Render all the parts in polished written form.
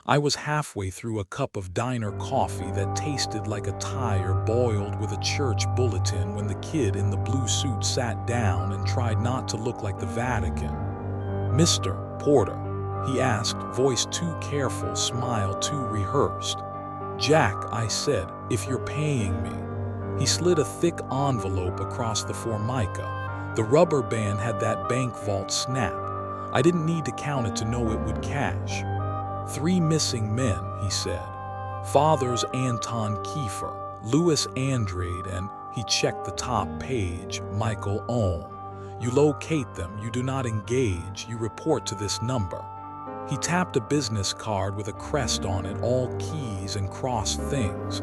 I was halfway through a cup of diner coffee that tasted like a tire boiled with a church bulletin when the kid in the blue suit sat down and tried not to look like the Vatican. "Mr. Porter," he asked, voice too careful, smile too rehearsed. "Jack," I said, "if you're paying me." He slid a thick envelope across the formica. The rubber band had that bank vault snap. I didn't need to count it to know it would cash. "3 missing men," he said. "Fathers Anton Kiefer, Louis Andrade, and," he checked the top page, "Michael Ohm. You locate them, you do not engage, you report to this number." He tapped a business card with a crest on it, all keys and crossed things.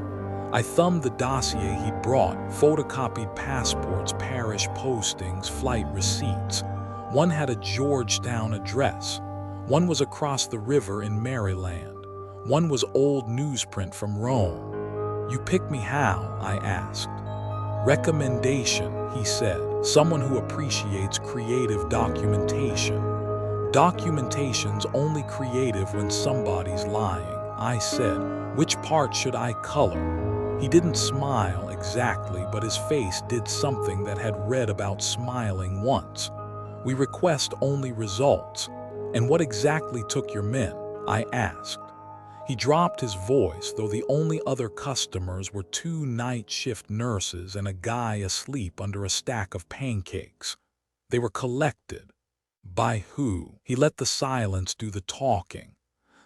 I thumbed the dossier he'd brought, photocopied passports, parish postings, flight receipts. One had a Georgetown address. One was across the river in Maryland. One was old newsprint from Rome. "You pick me how?" I asked. "Recommendation," he said. "Someone who appreciates creative documentation." "Documentation's only creative when somebody's lying," I said. "Which part should I color?" He didn't smile exactly, but his face did something that had read about smiling once. "We request only results." "And what exactly took your men?" I asked. He dropped his voice, though the only other customers were 2 night shift nurses and a guy asleep under a stack of pancakes. They were collected. "By who?" He let the silence do the talking.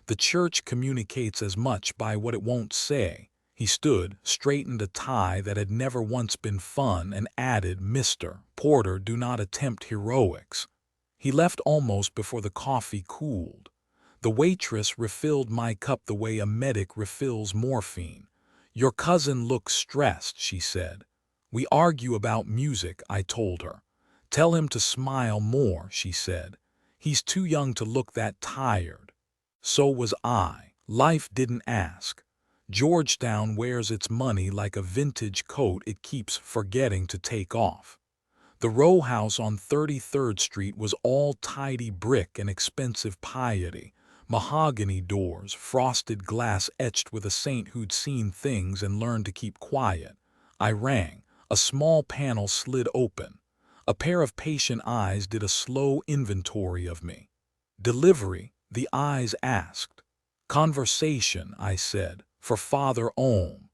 "The church communicates as much by what it won't say." He stood, straightened a tie that had never once been fun, and added, "Mr. Porter, do not attempt heroics." He left almost before the coffee cooled. The waitress refilled my cup the way a medic refills morphine. "Your cousin looks stressed," she said. "We argue about music," I told her. "Tell him to smile more," she said. "He's too young to look that tired." So was I. Life didn't ask. Georgetown wears its money like a vintage coat it keeps forgetting to take off. The row house on 33rd Street was all tidy brick and expensive piety. Mahogany doors, frosted glass etched with a saint who'd seen things and learned to keep quiet. I rang. A small panel slid open. A pair of patient eyes did a slow inventory of me. "Delivery?" the eyes asked. "Conversation," I said, "for Father Ohm."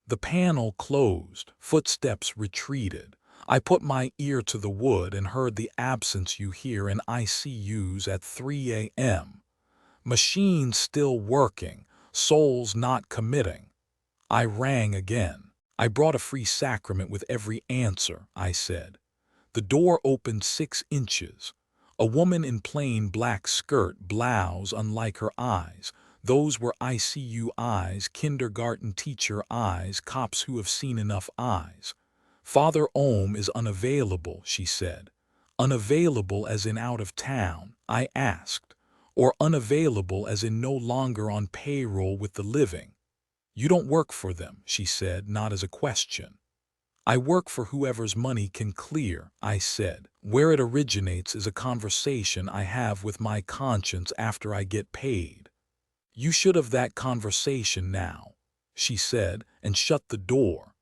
The panel closed. Footsteps retreated. I put my ear to the wood and heard the absence you hear in ICUs at 3 a.m. Machines still working, souls not committing. I rang again. "I brought a free sacrament with every answer," I said. The door opened 6 inches. A woman in plain black skirt, blouse unlike her eyes. Those were ICU eyes, kindergarten teacher eyes, cops who have seen enough eyes. "Father Ohm is unavailable," she said. "Unavailable as in out of town?" I asked. "Or unavailable as in no longer on payroll with the living?" "You don't work for them," she said, not as a question. "I work for whoever's money can clear," I said. "Where it originates is a conversation I have with my conscience after I get paid." "You should have that conversation now," she said, and shut the door.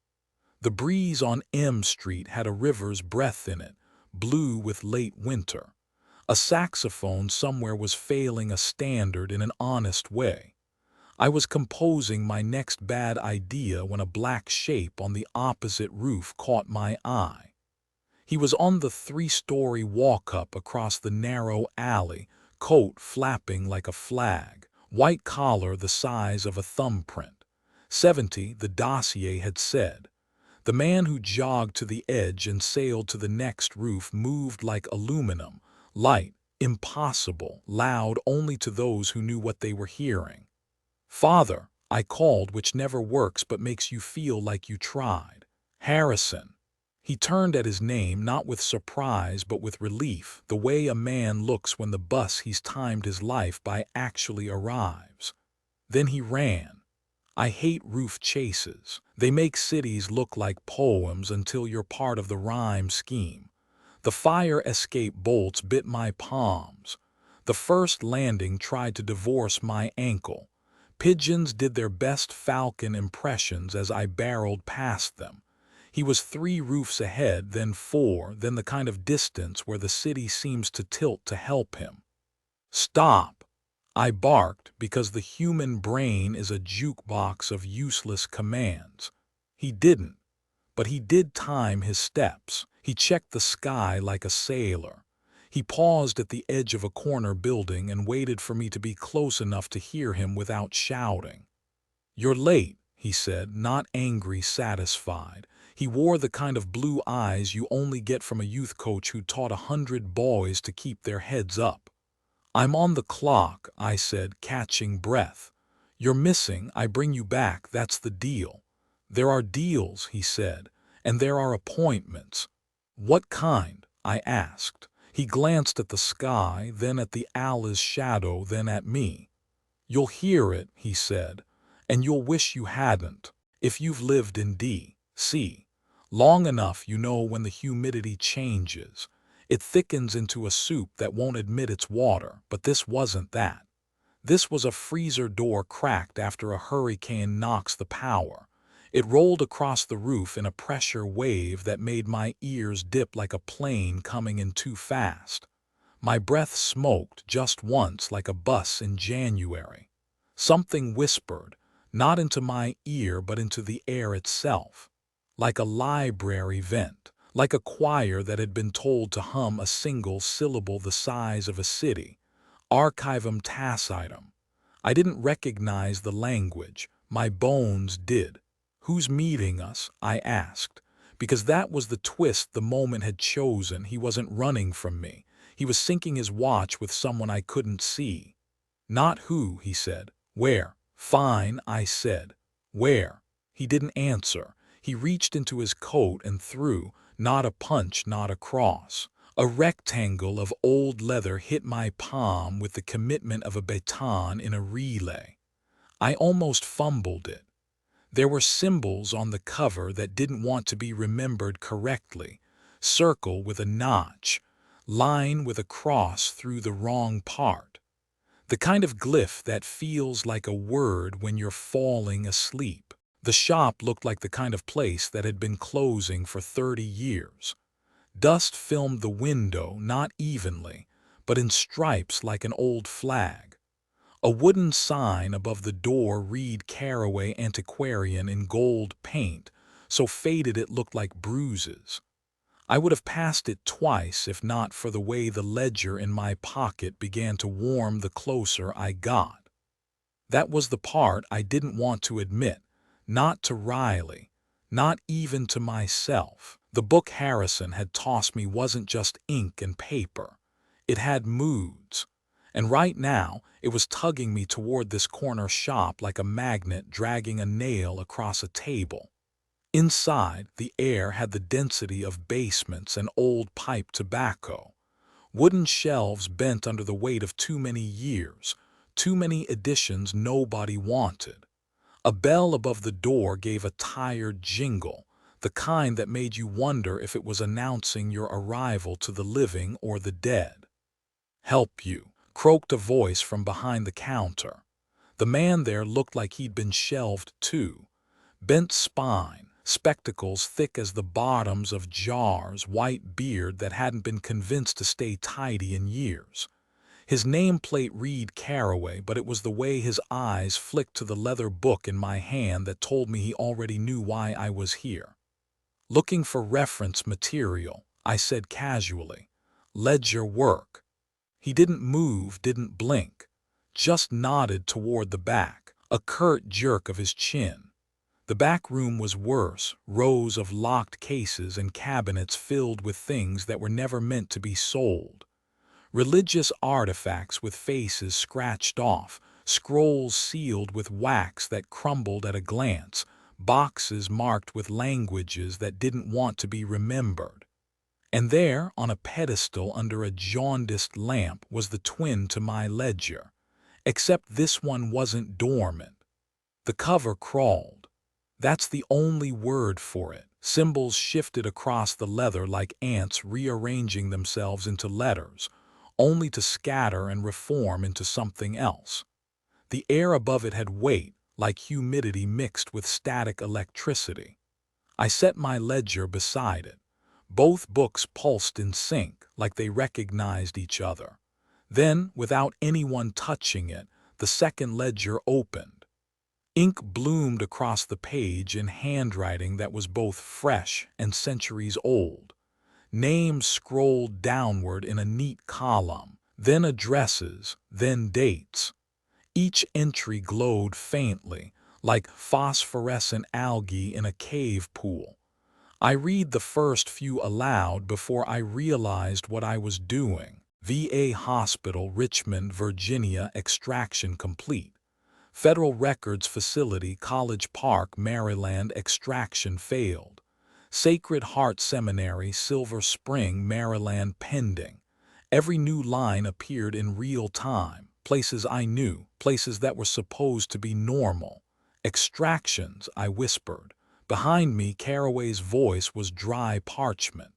The breeze on M Street had a river's breath in it, blue with late winter. A saxophone somewhere was failing a standard in an honest way. I was composing my next bad idea when a black shape on the opposite roof caught my eye. He was on the 3-story walk-up across the narrow alley, coat flapping like a flag, white collar the size of a thumbprint. 70, the dossier had said. The man who jogged to the edge and sailed to the next roof moved like aluminum, light, impossible, loud only to those who knew what they were hearing. "Father," I called, which never works but makes you feel like you tried. "Harrison." He turned at his name, not with surprise but with relief, the way a man looks when the bus he's timed his life by actually arrives. Then he ran. I hate roof chases. They make cities look like poems until you're part of the rhyme scheme. The fire escape bolts bit my palms. The first landing tried to divorce my ankle. Pigeons did their best falcon impressions as I barreled past them. He was 3 roofs ahead, then 4, then the kind of distance where the city seems to tilt to help him. "Stop!" I barked, because the human brain is a jukebox of useless commands. He didn't, but he did time his steps. He checked the sky like a sailor. He paused at the edge of a corner building and waited for me to be close enough to hear him without shouting. "You're late," he said, not angry, satisfied. He wore the kind of blue eyes you only get from a youth coach who taught 100 boys to keep their heads up. "I'm on the clock," I said, catching breath. "You're missing, I bring you back, that's the deal." "There are deals," he said, "and there are appointments." "What kind?" I asked. He glanced at the sky, then at the Allah's shadow, then at me. "You'll hear it," he said, "and you'll wish you hadn't. If you've lived in D.C. long enough, you know when the humidity changes. It thickens into a soup that won't admit it's water, but this wasn't that. This was a freezer door cracked after a hurricane knocks the power. It rolled across the roof in a pressure wave that made my ears dip like a plane coming in too fast. My breath smoked just once like a bus in January. Something whispered, not into my ear but into the air itself. Like a library vent. Like a choir that had been told to hum a single syllable the size of a city. Archivum tacitum. I didn't recognize the language. My bones did. "Who's meeting us?" I asked. Because that was the twist the moment had chosen. He wasn't running from me. He was syncing his watch with someone I couldn't see. "Not who," he said. "Where?" "Fine," I said. "Where?" He didn't answer. He reached into his coat and threw. Not a punch, not a cross. A rectangle of old leather hit my palm with the commitment of a baton in a relay. I almost fumbled it. There were symbols on the cover that didn't want to be remembered correctly. Circle with a notch. Line with a cross through the wrong part. The kind of glyph that feels like a word when you're falling asleep. The shop looked like the kind of place that had been closing for 30 years. Dust filmed the window, not evenly, but in stripes like an old flag. A wooden sign above the door read Caraway Antiquarian in gold paint, so faded it looked like bruises. I would have passed it twice if not for the way the ledger in my pocket began to warm the closer I got. That was the part I didn't want to admit. Not to Riley, not even to myself. The book Harrison had tossed me wasn't just ink and paper. It had moods. And right now, it was tugging me toward this corner shop like a magnet dragging a nail across a table. Inside, the air had the density of basements and old pipe tobacco. Wooden shelves bent under the weight of too many years, too many editions nobody wanted. A bell above the door gave a tired jingle, the kind that made you wonder if it was announcing your arrival to the living or the dead. "Help you," croaked a voice from behind the counter. The man there looked like he'd been shelved too. Bent spine, spectacles thick as the bottoms of jars, white beard that hadn't been convinced to stay tidy in years. His nameplate read Caraway, but it was the way his eyes flicked to the leather book in my hand that told me he already knew why I was here. "Looking for reference material," I said casually. "Ledger work." He didn't move, didn't blink. Just nodded toward the back, a curt jerk of his chin. The back room was worse, rows of locked cases and cabinets filled with things that were never meant to be sold. Religious artifacts with faces scratched off, scrolls sealed with wax that crumbled at a glance, boxes marked with languages that didn't want to be remembered. And there, on a pedestal under a jaundiced lamp, was the twin to my ledger. Except this one wasn't dormant. The cover crawled. That's the only word for it. Symbols shifted across the leather like ants rearranging themselves into letters, only to scatter and reform into something else. The air above it had weight, like humidity mixed with static electricity. I set my ledger beside it. Both books pulsed in sync, like they recognized each other. Then, without anyone touching it, the second ledger opened. Ink bloomed across the page in handwriting that was both fresh and centuries old. Names scrolled downward in a neat column, then addresses, then dates. Each entry glowed faintly, like phosphorescent algae in a cave pool. I read the first few aloud before I realized what I was doing. VA Hospital, Richmond, Virginia, extraction complete. Federal Records Facility, College Park, Maryland, extraction failed. Sacred Heart Seminary, Silver Spring, Maryland, pending. Every new line appeared in real time. Places I knew, places that were supposed to be normal. Extractions, I whispered. Behind me, Caraway's voice was dry parchment.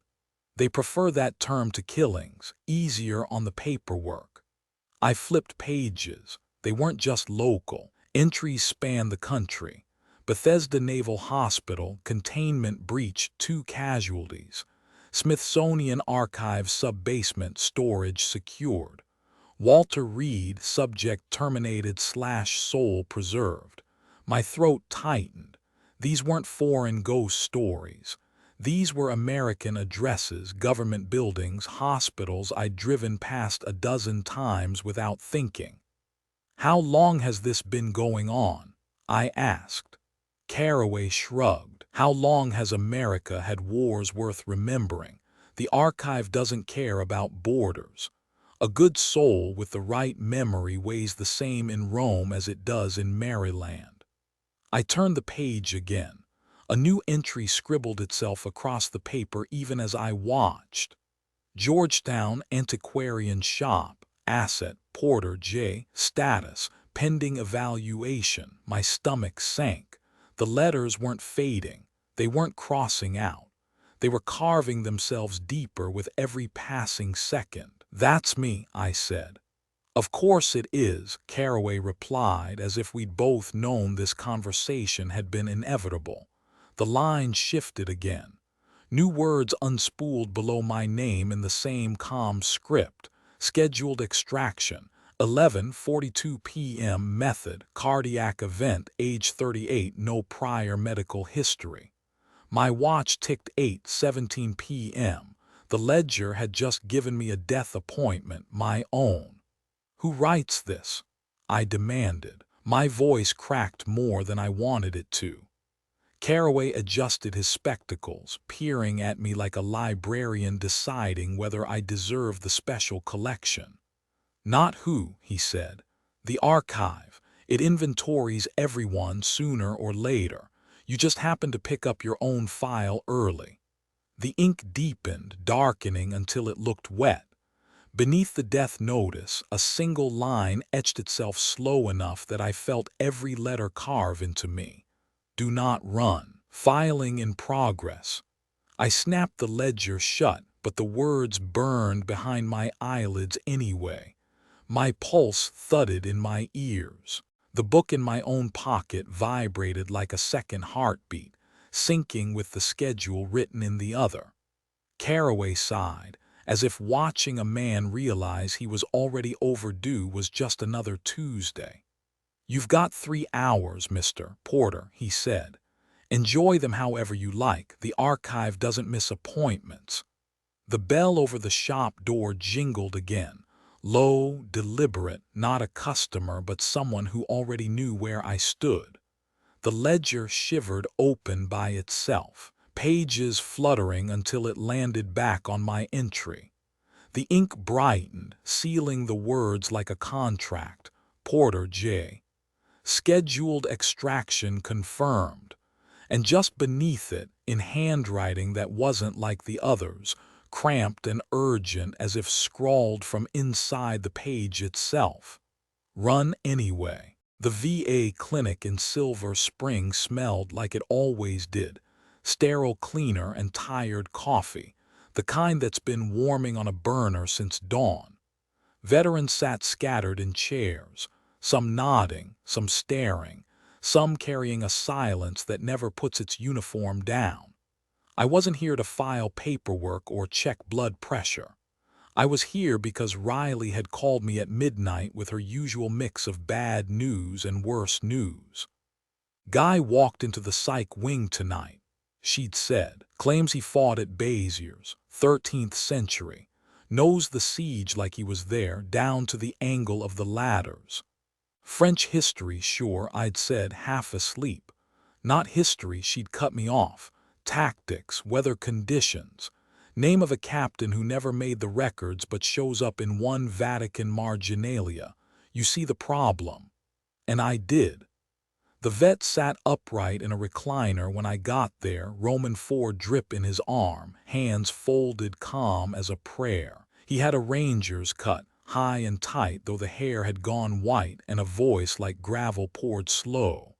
They prefer that term to killings, easier on the paperwork. I flipped pages. They weren't just local. Entries spanned the country. Bethesda Naval Hospital, containment breach, 2 casualties. Smithsonian Archives sub-basement, storage secured. Walter Reed, subject terminated/soul preserved. My throat tightened. These weren't foreign ghost stories. These were American addresses, government buildings, hospitals I'd driven past a dozen times without thinking. "How long has this been going on?" I asked. Caraway shrugged. "How long has America had wars worth remembering? The archive doesn't care about borders. A good soul with the right memory weighs the same in Rome as it does in Maryland." I turned the page again. A new entry scribbled itself across the paper even as I watched. Georgetown Antiquarian Shop, asset, Porter J. Status, pending evaluation. My stomach sank. The letters weren't fading. They weren't crossing out. They were carving themselves deeper with every passing second. "That's me," I said. "Of course it is," Caraway replied, as if we'd both known this conversation had been inevitable. The line shifted again. New words unspooled below my name in the same calm script. Scheduled extraction, 11:42 p.m. Method, cardiac event, age 38, no prior medical history. My watch ticked 8:17 p.m. The ledger had just given me a death appointment, my own. "Who writes this?" I demanded. My voice cracked more than I wanted it to. Caraway adjusted his spectacles, peering at me like a librarian deciding whether I deserved the special collection. "Not who," he said. "The archive. It inventories everyone sooner or later. You just happen to pick up your own file early." The ink deepened, darkening until it looked wet. Beneath the death notice, a single line etched itself slow enough that I felt every letter carve into me. "Do not run. Filing in progress." I snapped the ledger shut, but the words burned behind my eyelids anyway. My pulse thudded in my ears. The book in my own pocket vibrated like a second heartbeat, syncing with the schedule written in the other. Caraway sighed, as if watching a man realize he was already overdue was just another Tuesday. "You've got 3 hours, Mr. Porter," he said. "Enjoy them however you like. The archive doesn't miss appointments." The bell over the shop door jingled again. Low, deliberate, not a customer but someone who already knew where I stood. The ledger shivered open by itself, pages fluttering until it landed back on my entry. The ink brightened, sealing the words like a contract. Porter J. Scheduled extraction confirmed. And just beneath it, in handwriting that wasn't like the others, cramped and urgent as if scrawled from inside the page itself. "Run anyway." The VA clinic in Silver Spring smelled like it always did. Sterile cleaner and tired coffee, the kind that's been warming on a burner since dawn. Veterans sat scattered in chairs. some nodding, some staring, some carrying a silence that never puts its uniform down. I wasn't here to file paperwork or check blood pressure. I was here because Riley had called me at midnight with her usual mix of bad news and worse news. "Guy walked into the psych wing tonight," she'd said. "Claims he fought at Bezier's, 13th century. Knows the siege like he was there, down to the angle of the ladders." "French history, sure," I'd said, half asleep. "Not history," she'd cut me off. "Tactics, weather conditions. Name of a captain who never made the records but shows up in one Vatican marginalia. You see the problem." And I did. The vet sat upright in a recliner when I got there, Roman IV drip in his arm, hands folded calm as a prayer. He had a ranger's cut, high and tight though the hair had gone white, and a voice like gravel poured slow.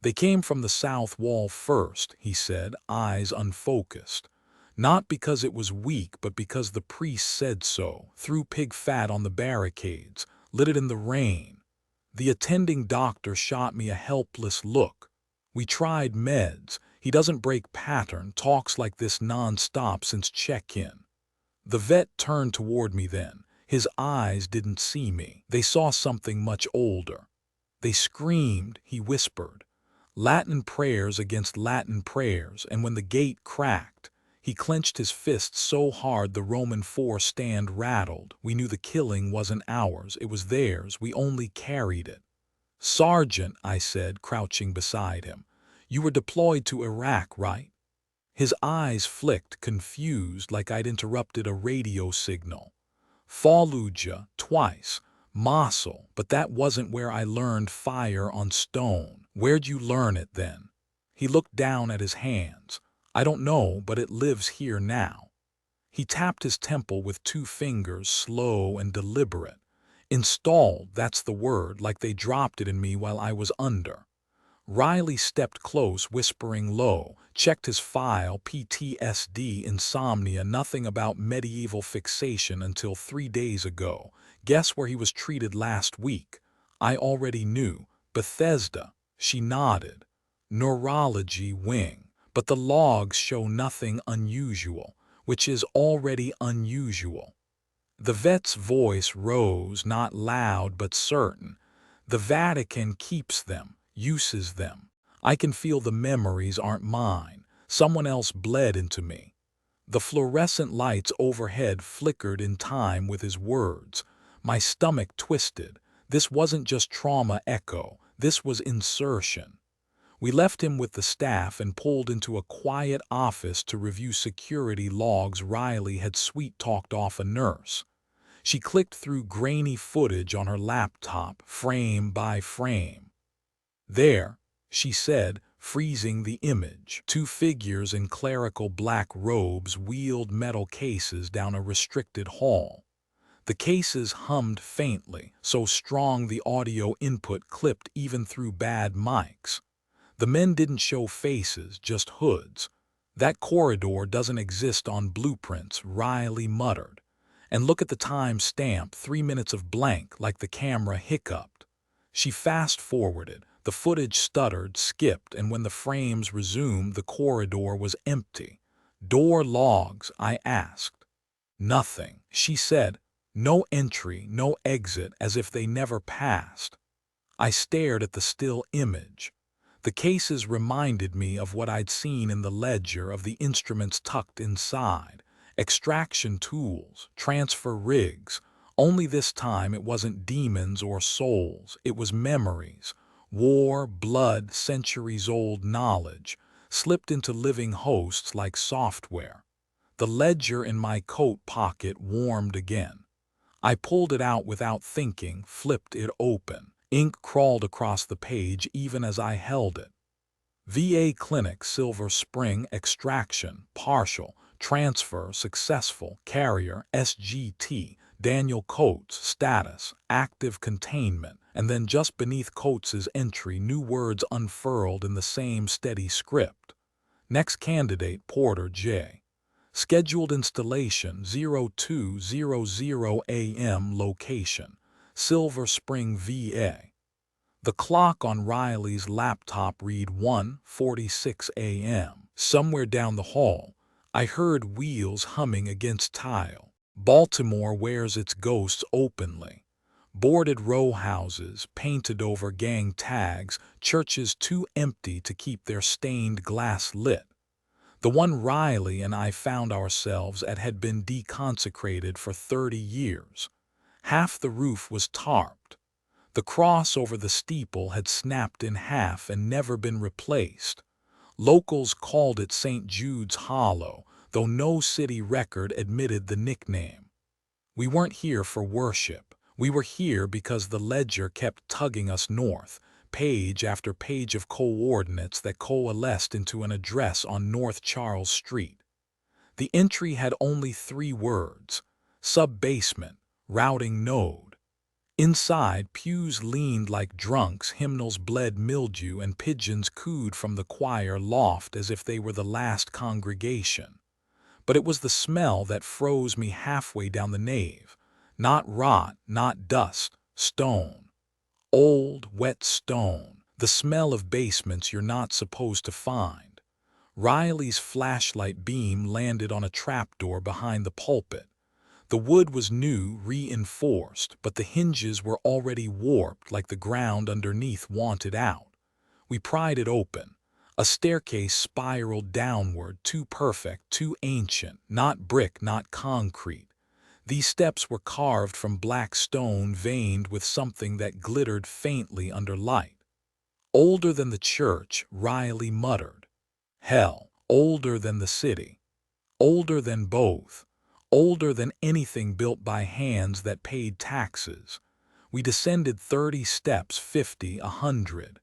"They came from the south wall first," he said, eyes unfocused. "Not because it was weak, but because the priest said so. Threw pig fat on the barricades, lit it in the rain." The attending doctor shot me a helpless look. "We tried meds. He doesn't break pattern, talks like this non-stop since check-in." The vet turned toward me then. His eyes didn't see me. They saw something much older. "They screamed," he whispered. "Latin prayers against Latin prayers, and when the gate cracked," he clenched his fist so hard the Roman IV stand rattled. "We knew the killing wasn't ours, it was theirs, we only carried it." "Sergeant," I said, crouching beside him, "you were deployed to Iraq, right?" His eyes flicked, confused, like I'd interrupted a radio signal. "Fallujah, twice. Mosul, but that wasn't where I learned fire on stone." "Where'd you learn it then?" He looked down at his hands. "I don't know, but it lives here now." He tapped his temple with 2 fingers, slow and deliberate. "Installed, that's the word, like they dropped it in me while I was under." Riley stepped close, whispering low, checked his file, PTSD, insomnia, nothing about medieval fixation until 3 days ago. Guess where he was treated last week? I already knew. Bethesda. She nodded. "Neurology wing. But the logs show nothing unusual, which is already unusual." The vet's voice rose, not loud but certain. "The Vatican keeps them, uses them. I can feel the memories aren't mine. Someone else bled into me." The fluorescent lights overhead flickered in time with his words. My stomach twisted. This wasn't just trauma echo, this was insertion. We left him with the staff and pulled into a quiet office to review security logs. Riley had sweet-talked off a nurse. She clicked through grainy footage on her laptop, frame by frame. "There," she said, freezing the image. 2 figures in clerical black robes wheeled metal cases down a restricted hall. The cases hummed faintly, so strong the audio input clipped even through bad mics. The men didn't show faces, just hoods. "That corridor doesn't exist on blueprints," Riley muttered. "And look at the time stamp, 3 minutes of blank, like the camera hiccuped." She fast-forwarded. The footage stuttered, skipped, and when the frames resumed, the corridor was empty. "Door logs?" I asked. "Nothing," she said. "No entry, no exit, as if they never passed." I stared at the still image. The cases reminded me of what I'd seen in the ledger, of the instruments tucked inside. Extraction tools, transfer rigs. Only this time it wasn't demons or souls, it was memories. War, blood, centuries-old knowledge, slipped into living hosts like software. The ledger in my coat pocket warmed again. I pulled it out without thinking, flipped it open. Ink crawled across the page even as I held it. VA Clinic, Silver Spring, extraction, partial, transfer, successful, carrier, SGT, Daniel Coates, status, active containment, and then just beneath Coates's entry, new words unfurled in the same steady script. Next candidate, Porter J. Scheduled installation 0200 AM, location Silver Spring, VA. The clock on Riley's laptop read 1:46 a.m. Somewhere down the hall, I heard wheels humming against tile. Baltimore wears its ghosts openly. Boarded row houses, painted over gang tags, churches too empty to keep their stained glass lit. The one Riley and I found ourselves at had been deconsecrated for 30 years. Half the roof was tarped. The cross over the steeple had snapped in half and never been replaced. Locals called it St. Jude's Hollow, though no city record admitted the nickname. We weren't here for worship. We were here because the ledger kept tugging us north, page after page of coordinates that coalesced into an address on North Charles Street. The entry had only 3 words: sub-basement, routing node. Inside, pews leaned like drunks, hymnals bled mildew, and pigeons cooed from the choir loft as if they were the last congregation. But it was the smell that froze me halfway down the nave. Not rot, not dust, stone. Old, wet stone. The smell of basements you're not supposed to find. Riley's flashlight beam landed on a trapdoor behind the pulpit. The wood was new, reinforced, but the hinges were already warped like the ground underneath wanted out. We pried it open. A staircase spiraled downward, too perfect, too ancient, not brick, not concrete. These steps were carved from black stone veined with something that glittered faintly under light. Older than the church, Riley muttered. Hell, older than the city. Older than both. Older than anything built by hands that paid taxes. We descended 30 steps, 50, 100.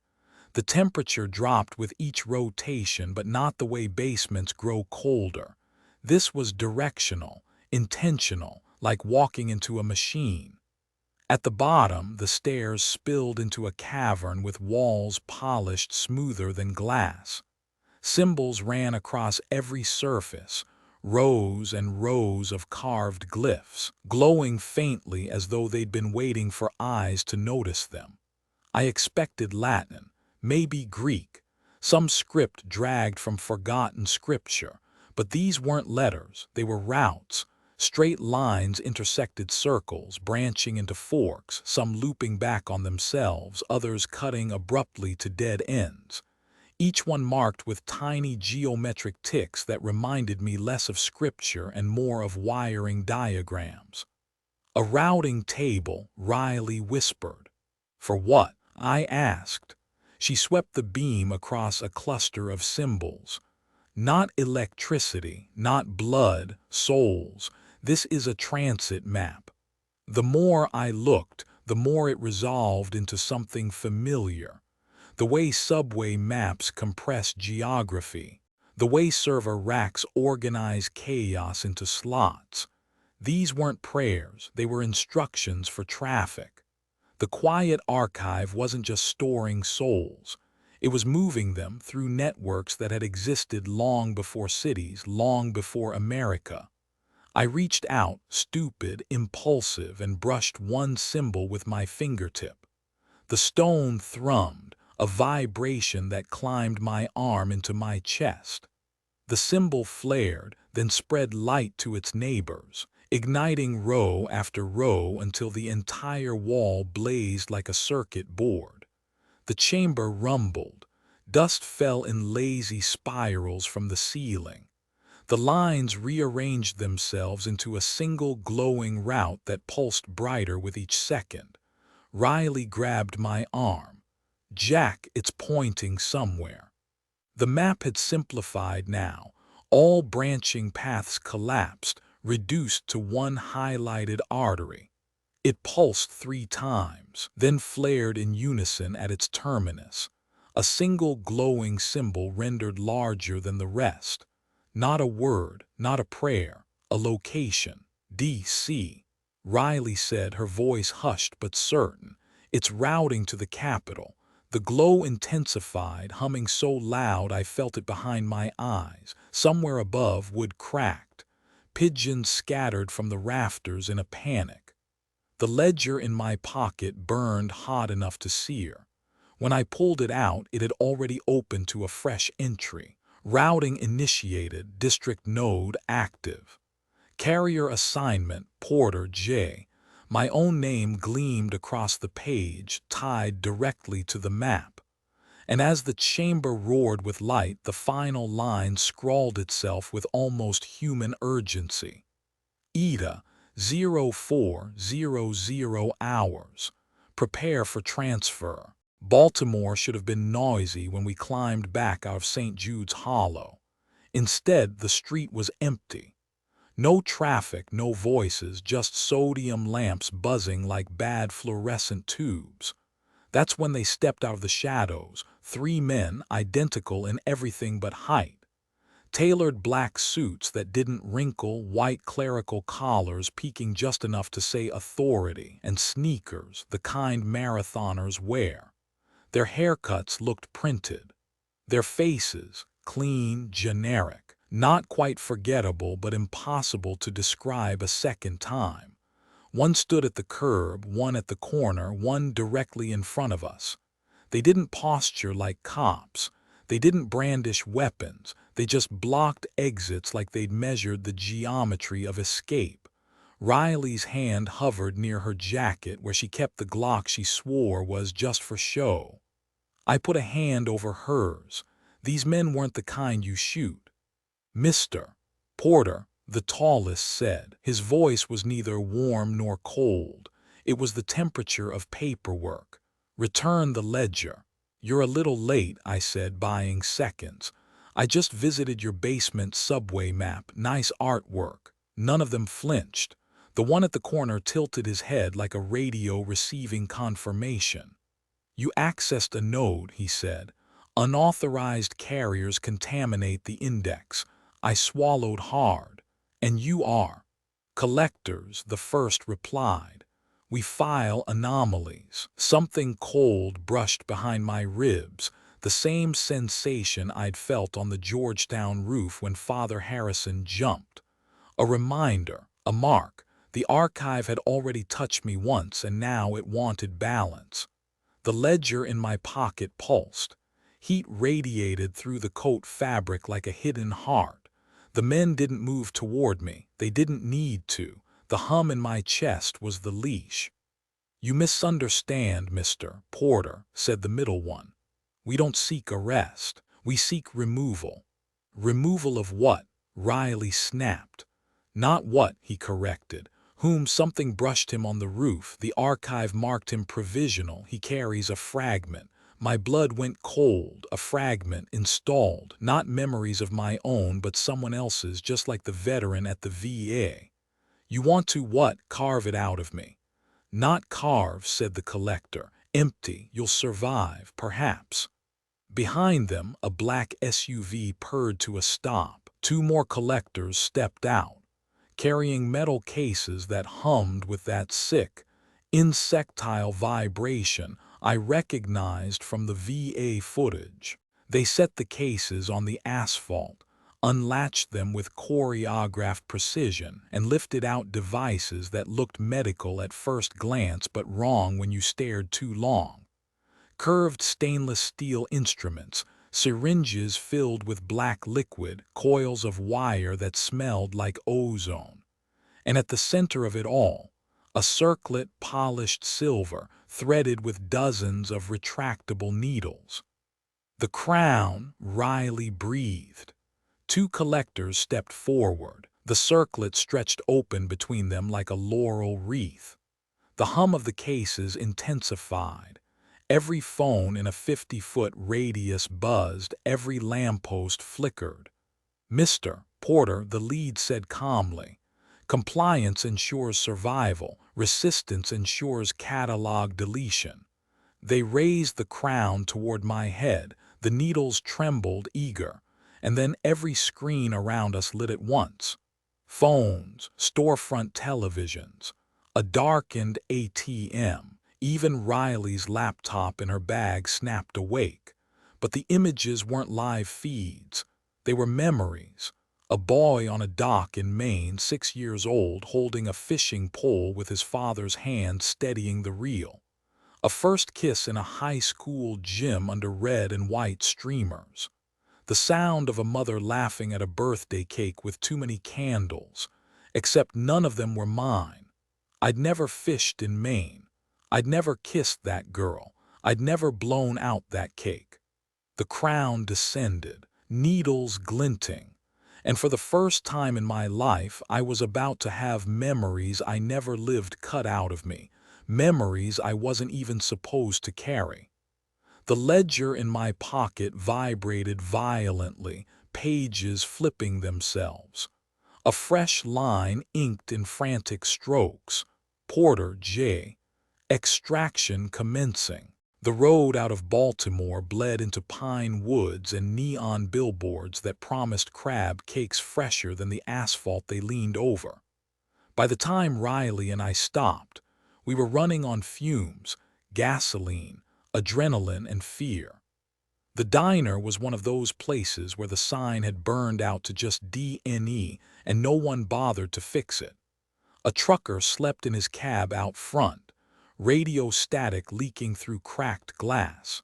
The temperature dropped with each rotation, but not the way basements grow colder. This was directional, intentional, like walking into a machine. At the bottom, the stairs spilled into a cavern with walls polished smoother than glass. Symbols ran across every surface, rows and rows of carved glyphs, glowing faintly as though they'd been waiting for eyes to notice them. I expected Latin, maybe Greek, some script dragged from forgotten scripture, but these weren't letters, they were routes. Straight lines intersected circles, branching into forks, some looping back on themselves, others cutting abruptly to dead ends. Each one marked with tiny geometric ticks that reminded me less of scripture and more of wiring diagrams. A routing table, Riley whispered. For what? I asked. She swept the beam across a cluster of symbols. Not electricity, not blood, souls. This is a transit map. The more I looked, the more it resolved into something familiar. The way subway maps compress geography. The way server racks organize chaos into slots. These weren't prayers, they were instructions for traffic. The quiet archive wasn't just storing souls. It was moving them through networks that had existed long before cities, long before America. I reached out, stupid, impulsive, and brushed one symbol with my fingertip. The stone thrummed, a vibration that climbed my arm into my chest. The symbol flared, then spread light to its neighbors, igniting row after row until the entire wall blazed like a circuit board. The chamber rumbled. Dust fell in lazy spirals from the ceiling. The lines rearranged themselves into a single glowing route that pulsed brighter with each second. Riley grabbed my arm. Jack, it's pointing somewhere. The map had simplified now. All branching paths collapsed, reduced to one highlighted artery. It pulsed 3 times, then flared in unison at its terminus. A single glowing symbol rendered larger than the rest. Not a word, not a prayer, a location. D.C. Riley said, her voice hushed but certain. It's routing to the capital. The glow intensified, humming so loud I felt it behind my eyes. Somewhere above, wood cracked. Pigeons scattered from the rafters in a panic. The ledger in my pocket burned hot enough to sear. When I pulled it out, it had already opened to a fresh entry. Routing initiated, district node active. Carrier assignment, Porter J. My own name gleamed across the page, tied directly to the map. And as the chamber roared with light, the final line scrawled itself with almost human urgency. ETA, 0400 hours. Prepare for transfer. Baltimore should have been noisy when we climbed back out of St. Jude's Hollow. Instead, the street was empty. No traffic, no voices, just sodium lamps buzzing like bad fluorescent tubes. That's when they stepped out of the shadows, 3 men, identical in everything but height. Tailored black suits that didn't wrinkle, white clerical collars peeking just enough to say authority, and sneakers, the kind marathoners wear. Their haircuts looked printed. Their faces, clean, generic, not quite forgettable but impossible to describe a second time. One stood at the curb, one at the corner, one directly in front of us. They didn't posture like cops. They didn't brandish weapons. They just blocked exits like they'd measured the geometry of escape. Riley's hand hovered near her jacket where she kept the Glock she swore was just for show. I put a hand over hers. These men weren't the kind you shoot. Mr. Porter, the tallest, said. His voice was neither warm nor cold. It was the temperature of paperwork. Return the ledger. You're a little late, I said, buying seconds. I just visited your basement subway map. Nice artwork. None of them flinched. The one at the corner tilted his head like a radio receiving confirmation. You accessed a node, he said. Unauthorized carriers contaminate the index. I swallowed hard. And you are. Collectors, the first replied. We file anomalies. Something cold brushed behind my ribs, the same sensation I'd felt on the Georgetown roof when Father Harrison jumped. A reminder, a mark. The archive had already touched me once and now it wanted balance. The ledger in my pocket pulsed. Heat radiated through the coat fabric like a hidden heart. The men didn't move toward me. They didn't need to. The hum in my chest was the leash. You misunderstand, Mr. Porter, said the middle one. We don't seek arrest. We seek removal. Removal of what? Riley snapped. Not what, he corrected. Whom something brushed him on the roof. The archive marked him provisional. He carries a fragment. My blood went cold, a fragment installed, not memories of my own but someone else's, just like the veteran at the VA. You want to what? Carve it out of me. Not carve, said the collector. Empty. You'll survive, perhaps. Behind them, a black SUV purred to a stop. 2 more collectors stepped out, carrying metal cases that hummed with that sick, insectile vibration I recognized from the VA footage. They set the cases on the asphalt, unlatched them with choreographed precision, and lifted out devices that looked medical at first glance but wrong when you stared too long. Curved stainless steel instruments, syringes filled with black liquid, coils of wire that smelled like ozone. And at the center of it all, a circlet polished silver threaded with dozens of retractable needles. The crown, Riley breathed. 2 collectors stepped forward. The circlet stretched open between them like a laurel wreath. The hum of the cases intensified. Every phone in a 50-foot radius buzzed, every lamppost flickered. Mr. Porter, the lead said calmly, compliance ensures survival, resistance ensures catalog deletion. They raised the crown toward my head, the needles trembled eager, and then every screen around us lit at once. Phones, storefront televisions, a darkened ATM. Even Riley's laptop in her bag snapped awake. But the images weren't live feeds. They were memories, A boy on a dock in Maine, 6 years old, holding a fishing pole with his father's hand steadying the reel. A first kiss in a high school gym under red and white streamers. The sound of a mother laughing at a birthday cake with too many candles, except none of them were mine. I'd never fished in Maine. I'd never kissed that girl. I'd never blown out that cake. The crown descended, needles glinting, and for the first time in my life I was about to have memories I never lived cut out of me, memories I wasn't even supposed to carry. The ledger in my pocket vibrated violently, pages flipping themselves. A fresh line inked in frantic strokes. Porter J. Extraction commencing. The road out of Baltimore bled into pine woods and neon billboards that promised crab cakes fresher than the asphalt they leaned over. By the time Riley and I stopped, we were running on fumes, gasoline, adrenaline, and fear. The diner was one of those places where the sign had burned out to just D-N-E and no one bothered to fix it. A trucker slept in his cab out front, radio static leaking through cracked glass.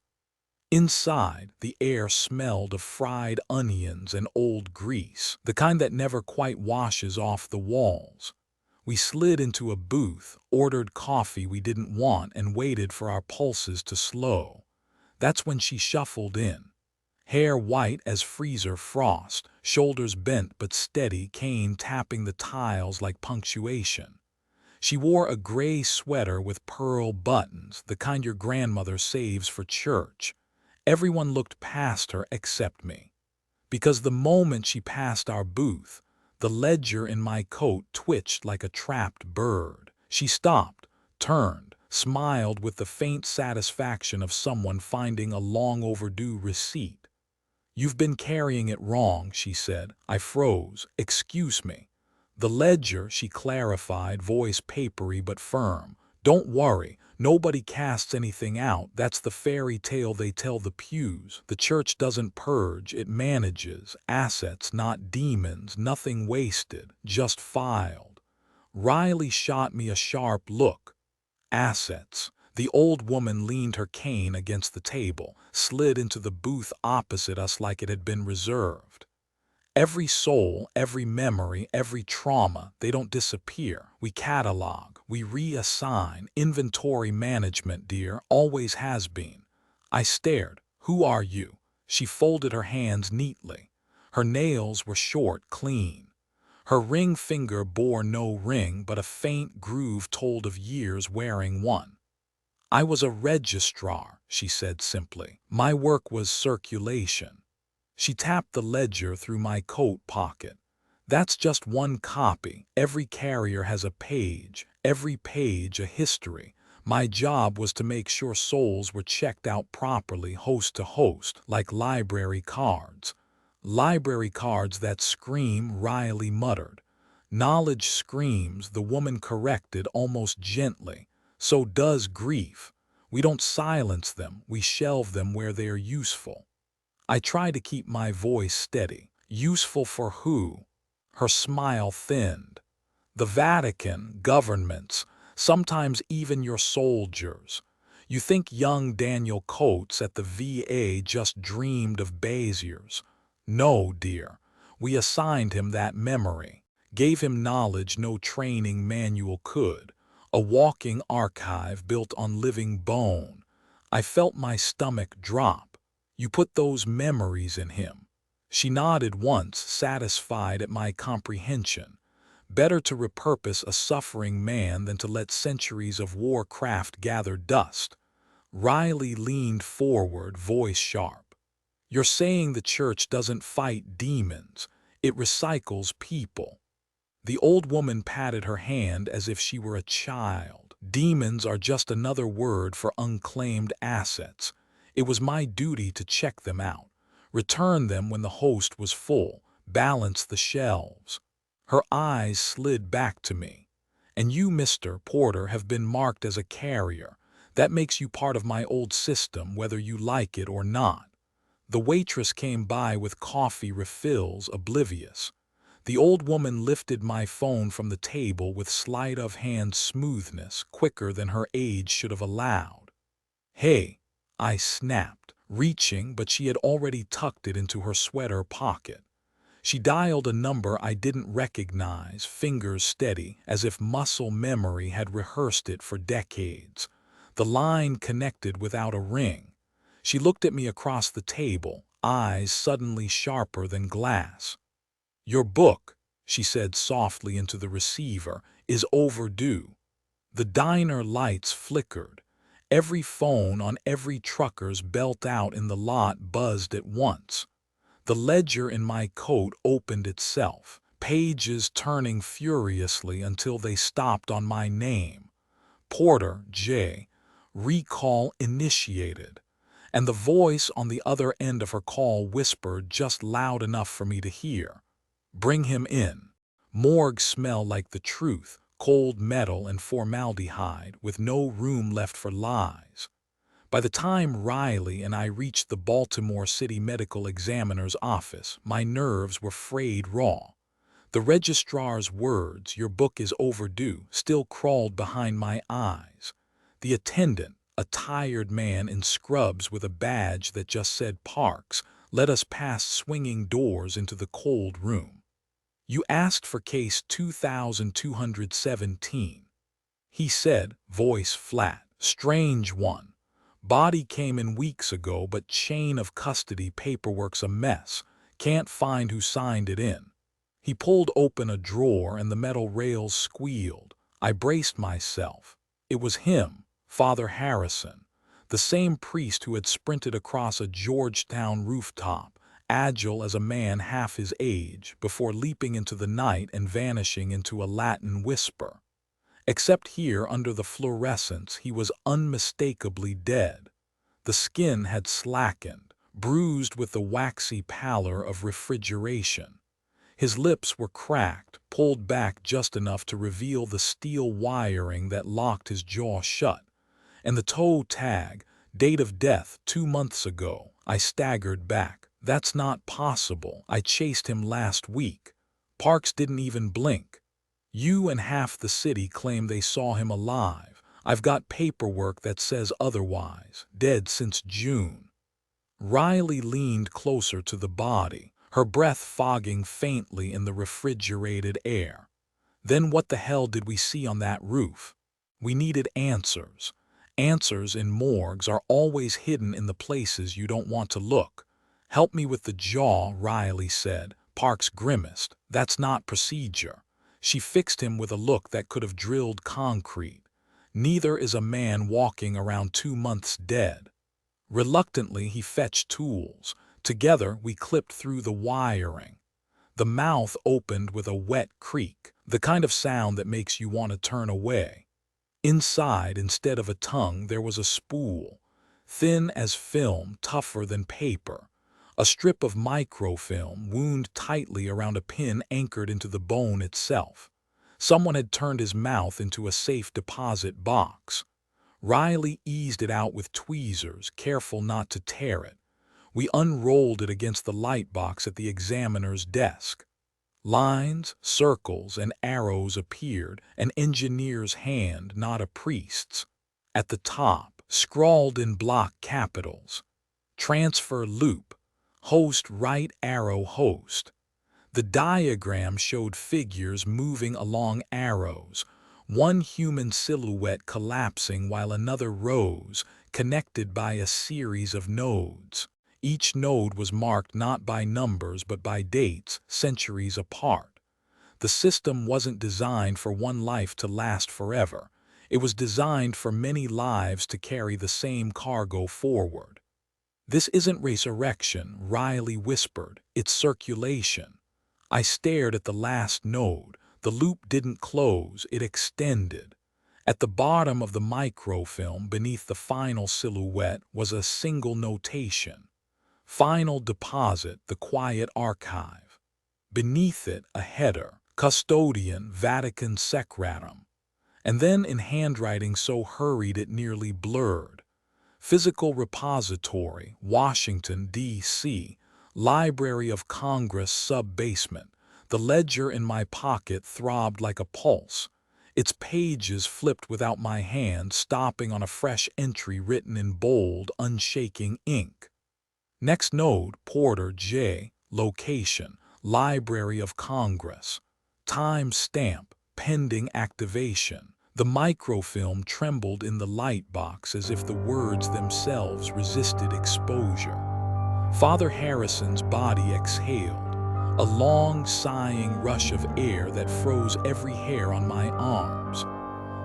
Inside, the air smelled of fried onions and old grease, the kind that never quite washes off the walls. We slid into a booth, ordered coffee we didn't want, and waited for our pulses to slow. That's when she shuffled in. Hair white as freezer frost, shoulders bent but steady, cane tapping the tiles like punctuation. She wore a gray sweater with pearl buttons, the kind your grandmother saves for church. Everyone looked past her except me. Because the moment she passed our booth, the ledger in my coat twitched like a trapped bird. She stopped, turned, smiled with the faint satisfaction of someone finding a long overdue receipt. "You've been carrying it wrong," she said. I froze. "Excuse me." "The ledger," she clarified, voice papery but firm. "Don't worry, nobody casts anything out. That's the fairy tale they tell the pews. The church doesn't purge, it manages. Assets, not demons, nothing wasted, just filed." Riley shot me a sharp look. Assets. The old woman leaned her cane against the table, slid into the booth opposite us like it had been reserved. "Every soul, every memory, every trauma, they don't disappear. We catalog, we reassign, inventory management, dear, always has been." I stared. "Who are you?" She folded her hands neatly. Her nails were short, clean. Her ring finger bore no ring, but a faint groove told of years wearing one. "I was a registrar," she said simply. "My work was circulation." She tapped the ledger through my coat pocket. "That's just one copy. Every carrier has a page, every page a history. My job was to make sure souls were checked out properly, host to host, like library cards." "Library cards that scream," Riley muttered. "Knowledge screams," the woman corrected almost gently. "So does grief. We don't silence them, we shelve them where they are useful." I try to keep my voice steady. "Useful for who?" Her smile thinned. "The Vatican, governments, sometimes even your soldiers. You think young Daniel Coates at the VA just dreamed of Beziers? No, dear. We assigned him that memory, gave him knowledge no training manual could, a walking archive built on living bone." I felt my stomach drop. "You put those memories in him." She nodded once, satisfied at my comprehension. Better to repurpose a suffering man than to let centuries of warcraft gather dust. Riley leaned forward, voice sharp. "You're saying the church doesn't fight demons, it recycles people." The old woman patted her hand as if she were a child. "Demons are just another word for unclaimed assets. It was my duty to check them out, return them when the host was full, balance the shelves." Her eyes slid back to me. "And you, Mr. Porter, have been marked as a carrier. That makes you part of my old system, whether you like it or not." The waitress came by with coffee refills, oblivious. The old woman lifted my phone from the table with sleight-of-hand smoothness quicker than her age should have allowed. "Hey," I snapped, reaching, but she had already tucked it into her sweater pocket. She dialed a number I didn't recognize, fingers steady, as if muscle memory had rehearsed it for decades. The line connected without a ring. She looked at me across the table, eyes suddenly sharper than glass. "Your book," she said softly into the receiver, "is overdue." The diner lights flickered. Every phone on every trucker's belt out in the lot buzzed at once. The ledger in my coat opened itself, pages turning furiously until they stopped on my name. Porter J. Recall initiated. And the voice on the other end of her call whispered just loud enough for me to hear. "Bring him in." Morgues smell like the truth, cold metal and formaldehyde, with no room left for lies. By the time Riley and I reached the Baltimore City Medical Examiner's office, my nerves were frayed raw. The registrar's words, "Your book is overdue," still crawled behind my eyes. The attendant, a tired man in scrubs with a badge that just said Parks, let us past swinging doors into the cold room. "You asked for case 2217. He said, voice flat. "Strange one. Body came in weeks ago, but chain of custody paperwork's a mess. Can't find who signed it in." He pulled open a drawer and the metal rails squealed. I braced myself. It was him, Father Harrison, the same priest who had sprinted across a Georgetown rooftop, agile as a man half his age, before leaping into the night and vanishing into a Latin whisper. Except here, under the fluorescence, he was unmistakably dead. The skin had slackened, bruised with the waxy pallor of refrigeration. His lips were cracked, pulled back just enough to reveal the steel wiring that locked his jaw shut. And the toe tag, date of death 2 months ago. I staggered back. "That's not possible. I chased him last week." Parks didn't even blink. "You and half the city claim they saw him alive. I've got paperwork that says otherwise. Dead since June." Riley leaned closer to the body, her breath fogging faintly in the refrigerated air. "Then what the hell did we see on that roof?" We needed answers. Answers in morgues are always hidden in the places you don't want to look. "Help me with the jaw," Riley said. Parks grimaced. "That's not procedure." She fixed him with a look that could have drilled concrete. "Neither is a man walking around 2 months dead." Reluctantly, he fetched tools. Together, we clipped through the wiring. The mouth opened with a wet creak, the kind of sound that makes you want to turn away. Inside, instead of a tongue, there was a spool, thin as film, tougher than paper. A strip of microfilm wound tightly around a pin anchored into the bone itself. Someone had turned his mouth into a safe deposit box. Riley eased it out with tweezers, careful not to tear it. We unrolled it against the light box at the examiner's desk. Lines, circles, and arrows appeared, an engineer's hand, not a priest's. At the top, scrawled in block capitals, "Transfer loop, host right arrow host." The diagram showed figures moving along arrows, one human silhouette collapsing while another rose, connected by a series of nodes. Each node was marked not by numbers but by dates, centuries apart. The system wasn't designed for one life to last forever. It was designed for many lives to carry the same cargo forward. "This isn't resurrection," Riley whispered. "It's circulation." I stared at the last node. The loop didn't close, it extended. At the bottom of the microfilm, beneath the final silhouette, was a single notation. "Final deposit, the quiet archive." Beneath it, a header, "Custodian, Vatican Secratum." And then in handwriting so hurried it nearly blurred, "Physical Repository, Washington, D.C., Library of Congress sub-basement. The ledger in my pocket throbbed like a pulse. Its pages flipped without my hand stopping on a fresh entry written in bold, unshaking ink. Next node, Porter J. Location, Library of Congress. Time stamp, pending activation. The microfilm trembled in the light box as if the words themselves resisted exposure. Father Harrison's body exhaled, a long, sighing rush of air that froze every hair on my arms.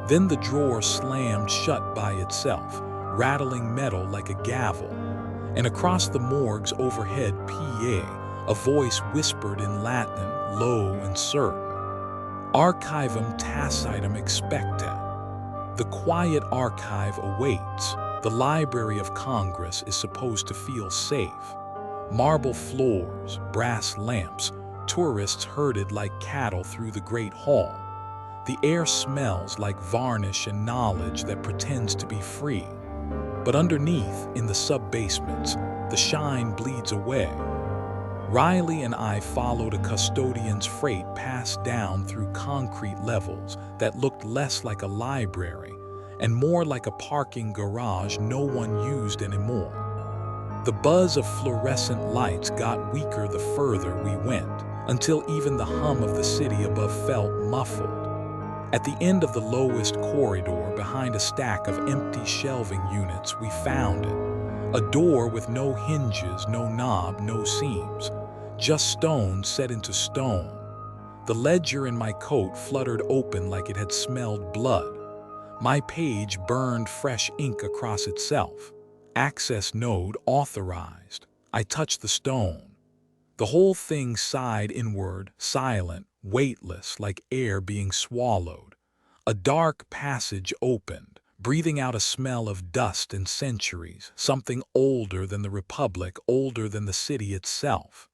Then the drawer slammed shut by itself, rattling metal like a gavel. And across the morgue's overhead PA, a voice whispered in Latin, low and certain, Archivum tacitum expectat. The quiet archive awaits. The Library of Congress is supposed to feel safe. Marble floors, brass lamps, tourists herded like cattle through the great hall. The air smells like varnish and knowledge that pretends to be free. But underneath, in the sub-basements, the shine bleeds away. Riley and I followed a custodian's freight passed down through concrete levels that looked less like a library and more like a parking garage no one used anymore. The buzz of fluorescent lights got weaker the further we went, until even the hum of the city above felt muffled. At the end of the lowest corridor, behind a stack of empty shelving units, we found it. A door with no hinges, no knob, no seams. Just stone set into stone. The ledger in my coat fluttered open like it had smelled blood. My page burned fresh ink across itself. Access node authorized. I touched the stone. The whole thing sighed inward, silent, weightless, like air being swallowed. A dark passage opened, breathing out a smell of dust and centuries, something older than the Republic, older than the city itself.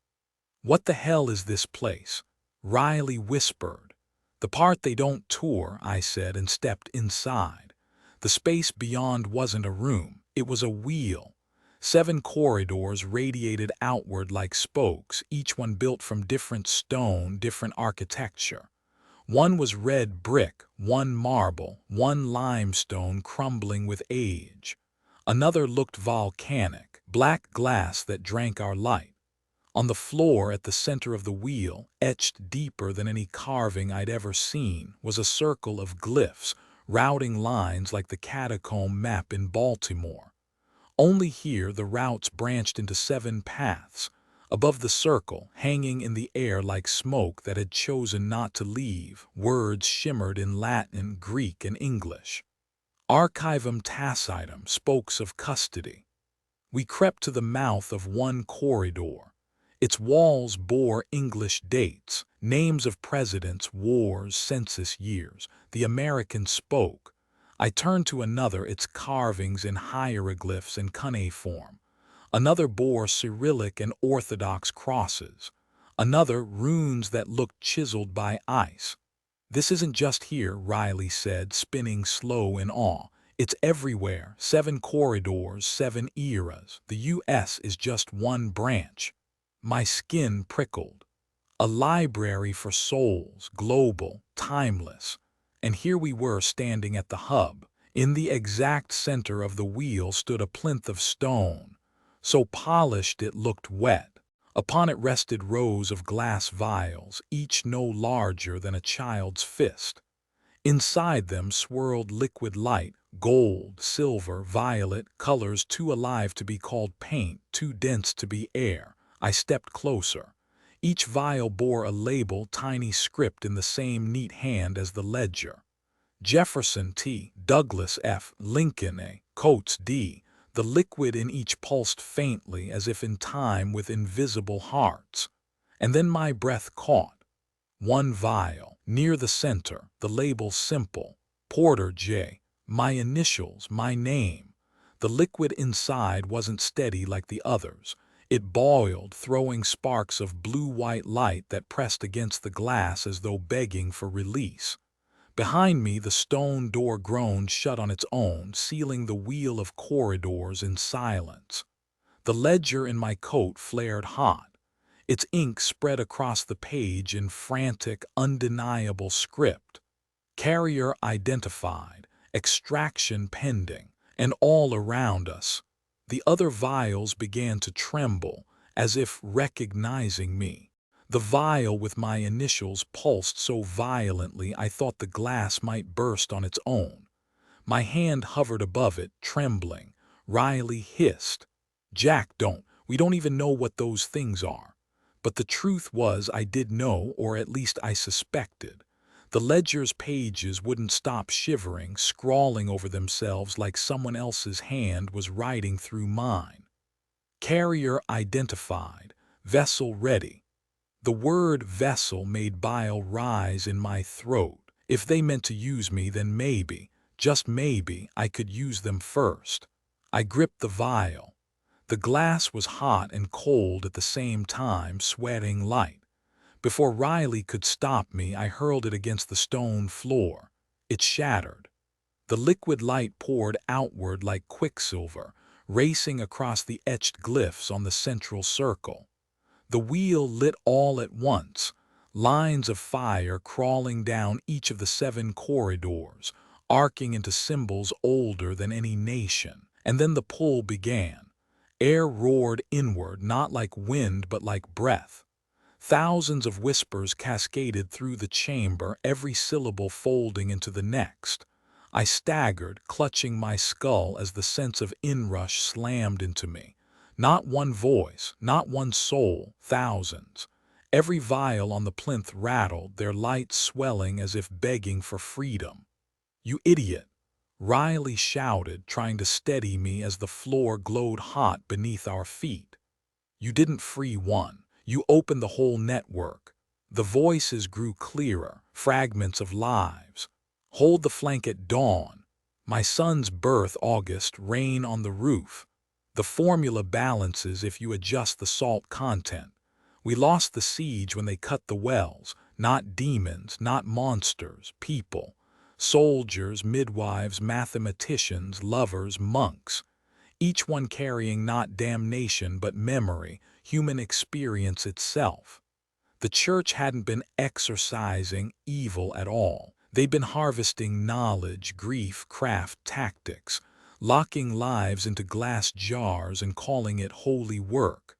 What the hell is this place? Riley whispered. The part they don't tour, I said, and stepped inside. The space beyond wasn't a room, it was a wheel. 7 corridors radiated outward like spokes, each one built from different stone, different architecture. One was red brick, one marble, one limestone crumbling with age. Another looked volcanic, black glass that drank our light. On the floor at the center of the wheel, etched deeper than any carving I'd ever seen, was a circle of glyphs, routing lines like the catacomb map in Baltimore. Only here the routes branched into 7 paths. Above the circle, hanging in the air like smoke that had chosen not to leave, words shimmered in Latin, Greek, and English. Archivum tacitum, spokes of custody. We crept to the mouth of one corridor. Its walls bore English dates, names of presidents, wars, census years. The American spoke. I turned to another, its carvings in hieroglyphs and cuneiform. Another bore Cyrillic and Orthodox crosses. Another, runes that looked chiseled by ice. This isn't just here, Riley said, spinning slow in awe. It's everywhere, 7 corridors, 7 eras. The U.S. is just one branch. My skin prickled. A library for souls, global, timeless. And here we were standing at the hub. In the exact center of the wheel stood a plinth of stone, so polished it looked wet. Upon it rested rows of glass vials, each no larger than a child's fist. Inside them swirled liquid light, gold, silver, violet, colors too alive to be called paint, too dense to be air. I stepped closer. Each vial bore a label, tiny script in the same neat hand as the ledger. Jefferson T, Douglas F, Lincoln A, Coates D. The liquid in each pulsed faintly as if in time with invisible hearts. And then my breath caught. One vial, near the center, the label simple, Porter J, my initials, my name. The liquid inside wasn't steady like the others. It boiled, throwing sparks of blue-white light that pressed against the glass as though begging for release. Behind me, the stone door groaned shut on its own, sealing the wheel of corridors in silence. The ledger in my coat flared hot. Its ink spread across the page in frantic, undeniable script. Carrier identified, extraction pending, and all around us, the other vials began to tremble, as if recognizing me. The vial with my initials pulsed so violently I thought the glass might burst on its own. My hand hovered above it, trembling. Riley hissed, "Jack, we don't even know what those things are." But the truth was I did know, or at least I suspected. The ledger's pages wouldn't stop shivering, scrawling over themselves like someone else's hand was writing through mine. Carrier identified, vessel ready. The word vessel made bile rise in my throat. If they meant to use me, then maybe, just maybe, I could use them first. I gripped the vial. The glass was hot and cold at the same time, sweating light. Before Riley could stop me, I hurled it against the stone floor. It shattered. The liquid light poured outward like quicksilver, racing across the etched glyphs on the central circle. The wheel lit all at once, lines of fire crawling down each of the 7 corridors, arcing into symbols older than any nation. And then the pull began. Air roared inward, not like wind but like breath. Thousands of whispers cascaded through the chamber, every syllable folding into the next. I staggered, clutching my skull as the sense of inrush slammed into me. Not one voice, not one soul, thousands. Every vial on the plinth rattled, their lights swelling as if begging for freedom. "You idiot!" Riley shouted, trying to steady me as the floor glowed hot beneath our feet. "You didn't free one. You opened the whole network." The voices grew clearer, fragments of lives. "Hold the flank at dawn." My son's birth, August, rain on the roof. The formula balances if you adjust the salt content. We lost the siege when they cut the wells. Not demons, not monsters, people. Soldiers, midwives, mathematicians, lovers, monks. Each one carrying not damnation but memory, human experience itself. The church hadn't been exorcising evil at all. They'd been harvesting knowledge, grief, craft, tactics, locking lives into glass jars and calling it holy work.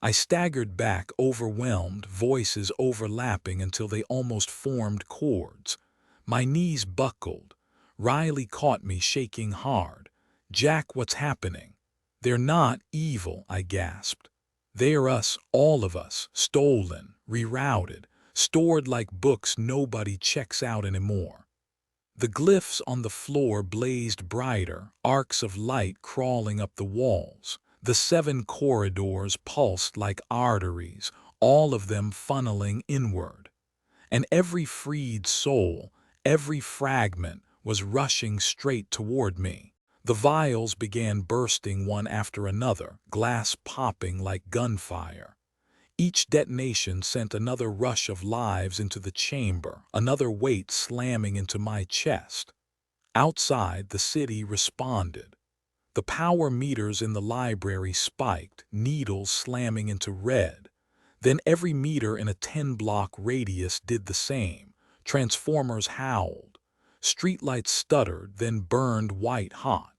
I staggered back, overwhelmed, voices overlapping until they almost formed chords. My knees buckled. Riley caught me, shaking hard. "Jack, what's happening?" "They're not evil," I gasped. "They're us, all of us, stolen, rerouted, stored like books nobody checks out anymore." The glyphs on the floor blazed brighter, arcs of light crawling up the walls. The 7 corridors pulsed like arteries, all of them funneling inward. And every freed soul, every fragment, was rushing straight toward me. The vials began bursting one after another, glass popping like gunfire. Each detonation sent another rush of lives into the chamber, another weight slamming into my chest. Outside, the city responded. The power meters in the library spiked, needles slamming into red. Then every meter in a 10-block radius did the same. Transformers howled. Streetlights stuttered, then burned white hot.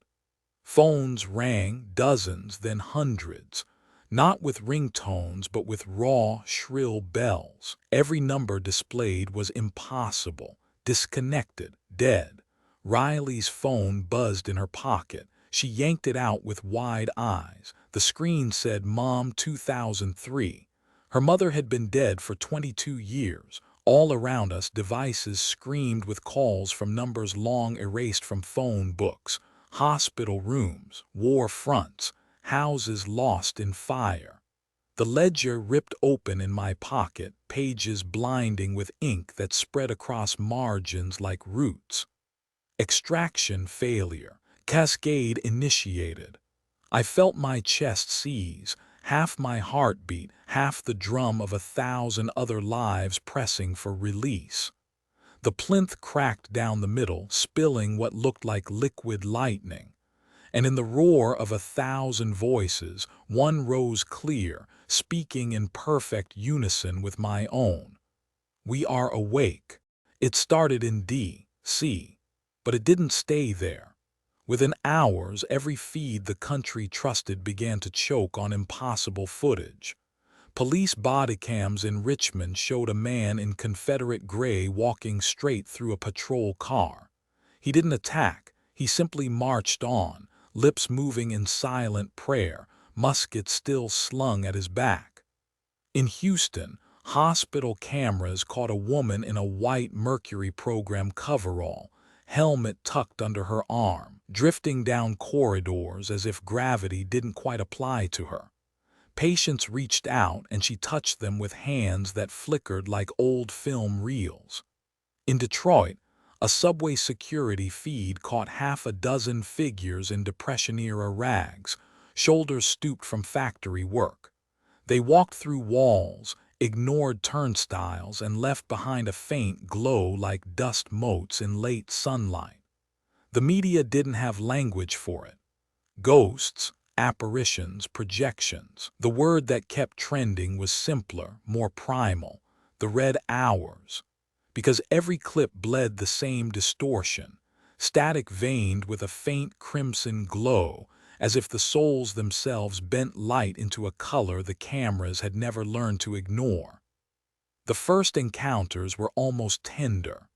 Phones rang, dozens, then hundreds. Not with ringtones, but with raw, shrill bells. Every number displayed was impossible, disconnected, dead. Riley's phone buzzed in her pocket. She yanked it out with wide eyes. The screen said Mom 2003. Her mother had been dead for 22 years. All around us, devices screamed with calls from numbers long erased from phone books. Hospital rooms, war fronts, houses lost in fire. The ledger ripped open in my pocket, pages blinding with ink that spread across margins like roots. Extraction failure. Cascade initiated. I felt my chest seize, half my heartbeat, half the drum of 1,000 other lives pressing for release. The plinth cracked down the middle, spilling what looked like liquid lightning. And in the roar of 1,000 voices, one rose clear, speaking in perfect unison with my own. We are awake. It started in D.C., but it didn't stay there. Within hours, every feed the country trusted began to choke on impossible footage. Police body cams in Richmond showed a man in Confederate gray walking straight through a patrol car. He didn't attack, he simply marched on, lips moving in silent prayer, musket still slung at his back. In Houston, hospital cameras caught a woman in a white Mercury program coverall, helmet tucked under her arm, drifting down corridors as if gravity didn't quite apply to her. Patients reached out and she touched them with hands that flickered like old film reels. In Detroit, a subway security feed caught half a dozen figures in Depression-era rags, shoulders stooped from factory work. They walked through walls, ignored turnstiles, and left behind a faint glow like dust motes in late sunlight. The media didn't have language for it. Ghosts, apparitions, projections. The word that kept trending was simpler, more primal, the red hours. Because every clip bled the same distortion, static veined with a faint crimson glow, as if the souls themselves bent light into a color the cameras had never learned to ignore. The first encounters were almost tender.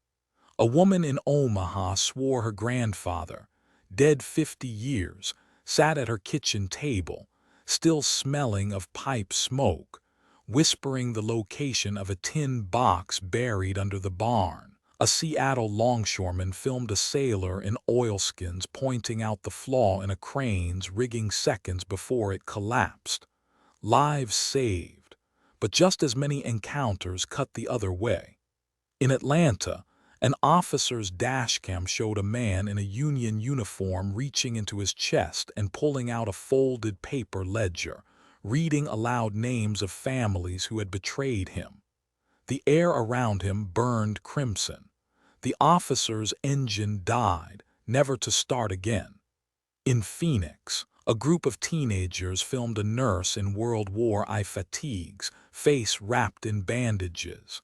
A woman in Omaha swore her grandfather, dead 50 years, sat at her kitchen table, still smelling of pipe smoke, whispering the location of a tin box buried under the barn. A Seattle longshoreman filmed a sailor in oilskins pointing out the flaw in a crane's rigging seconds before it collapsed. Lives saved, but just as many encounters cut the other way. In Atlanta, an officer's dashcam showed a man in a Union uniform reaching into his chest and pulling out a folded paper ledger, reading aloud names of families who had betrayed him. The air around him burned crimson. The officer's engine died, never to start again. In Phoenix, a group of teenagers filmed a nurse in World War I fatigues, face wrapped in bandages.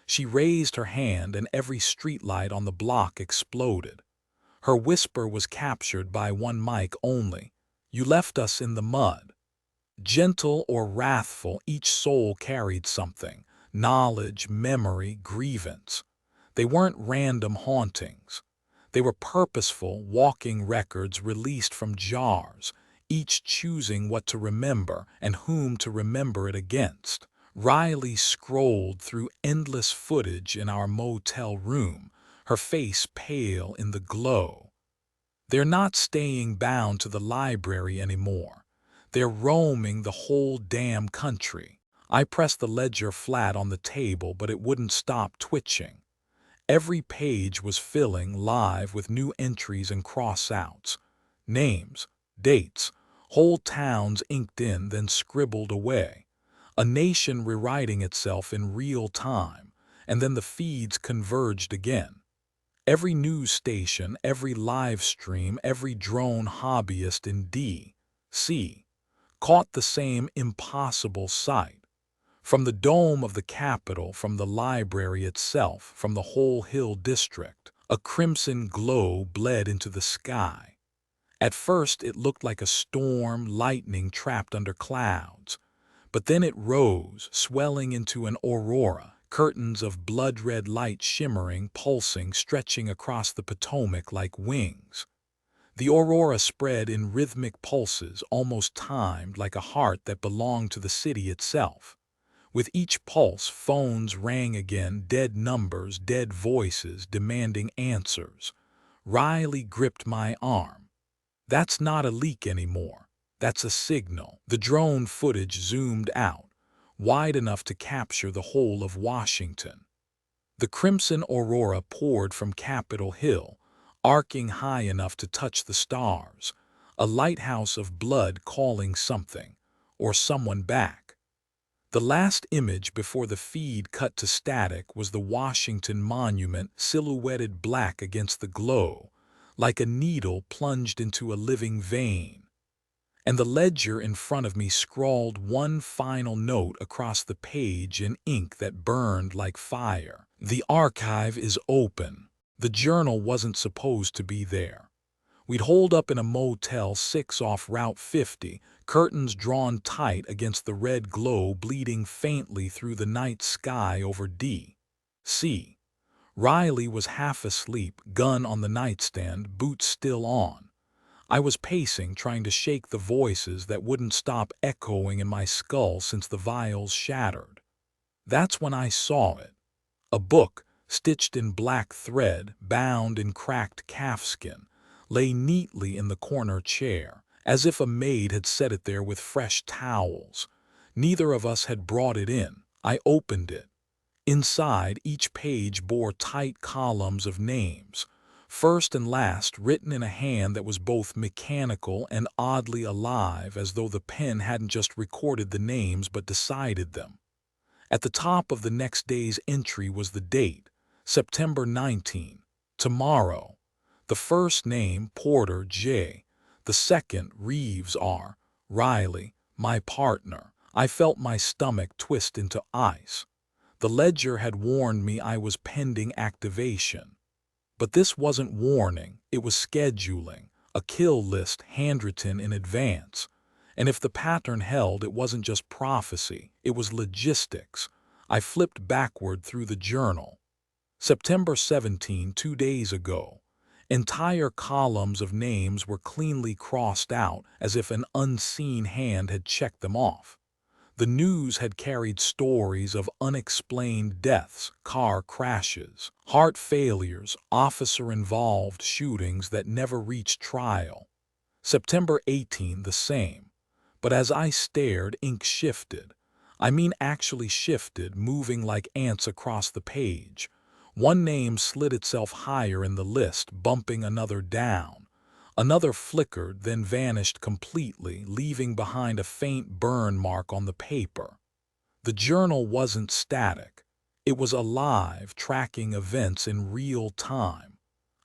She raised her hand and every streetlight on the block exploded. Her whisper was captured by one mic only. "You left us in the mud." Gentle or wrathful, each soul carried something: knowledge, memory, grievance. They weren't random hauntings. They were purposeful, walking records released from jars, each choosing what to remember and whom to remember it against. Riley scrolled through endless footage in our motel room, her face pale in the glow. They're not staying bound to the library anymore. They're roaming the whole damn country. I pressed the ledger flat on the table, but it wouldn't stop twitching. Every page was filling live with new entries and cross-outs. Names, dates, whole towns inked in, then scribbled away. A nation rewriting itself in real time, and then the feeds converged again. Every news station, every live stream, every drone hobbyist in D.C. caught the same impossible sight. From the dome of the Capitol, from the library itself, from the whole Hill District, a crimson glow bled into the sky. At first it looked like a storm, lightning trapped under clouds. But then it rose, swelling into an aurora, curtains of blood-red light shimmering, pulsing, stretching across the Potomac like wings. The aurora spread in rhythmic pulses, almost timed, like a heart that belonged to the city itself. With each pulse, phones rang again, dead numbers, dead voices, demanding answers. Riley gripped my arm. "That's not a leak anymore. That's a signal." The drone footage zoomed out, wide enough to capture the whole of Washington. The crimson aurora poured from Capitol Hill, arcing high enough to touch the stars, a lighthouse of blood calling something, or someone back. The last image before the feed cut to static was the Washington Monument silhouetted black against the glow, like a needle plunged into a living vein. and the ledger in front of me scrawled one final note across the page in ink that burned like fire. The archive is open. The journal wasn't supposed to be there. We'd holed up in a Motel 6 off Route 50, curtains drawn tight against the red glow bleeding faintly through the night sky over D.C. Riley was half asleep, gun on the nightstand, boots still on. I was pacing, trying to shake the voices that wouldn't stop echoing in my skull since the vials shattered. That's when I saw it. A book, stitched in black thread, bound in cracked calfskin, lay neatly in the corner chair, as if a maid had set it there with fresh towels. Neither of us had brought it in. I opened it. Inside, each page bore tight columns of names, first and last written in a hand that was both mechanical and oddly alive, as though the pen hadn't just recorded the names but decided them. At the top of the next day's entry was the date, September 19, tomorrow. The first name, Porter J. The second, Reeves R. Riley, my partner. I felt my stomach twist into ice. The ledger had warned me I was pending activation. But this wasn't warning, it was scheduling, a kill list handwritten in advance. And if the pattern held, it wasn't just prophecy, it was logistics. I flipped backward through the journal. September 17, 2 days ago. Entire columns of names were cleanly crossed out, as if an unseen hand had checked them off. The news had carried stories of unexplained deaths, car crashes, heart failures, officer-involved shootings that never reached trial. September 18, the same. But as I stared, ink shifted. I mean actually shifted, moving like ants across the page. One name slid itself higher in the list, bumping another down. Another flickered, then vanished completely, leaving behind a faint burn mark on the paper. The journal wasn't static. It was alive, tracking events in real time.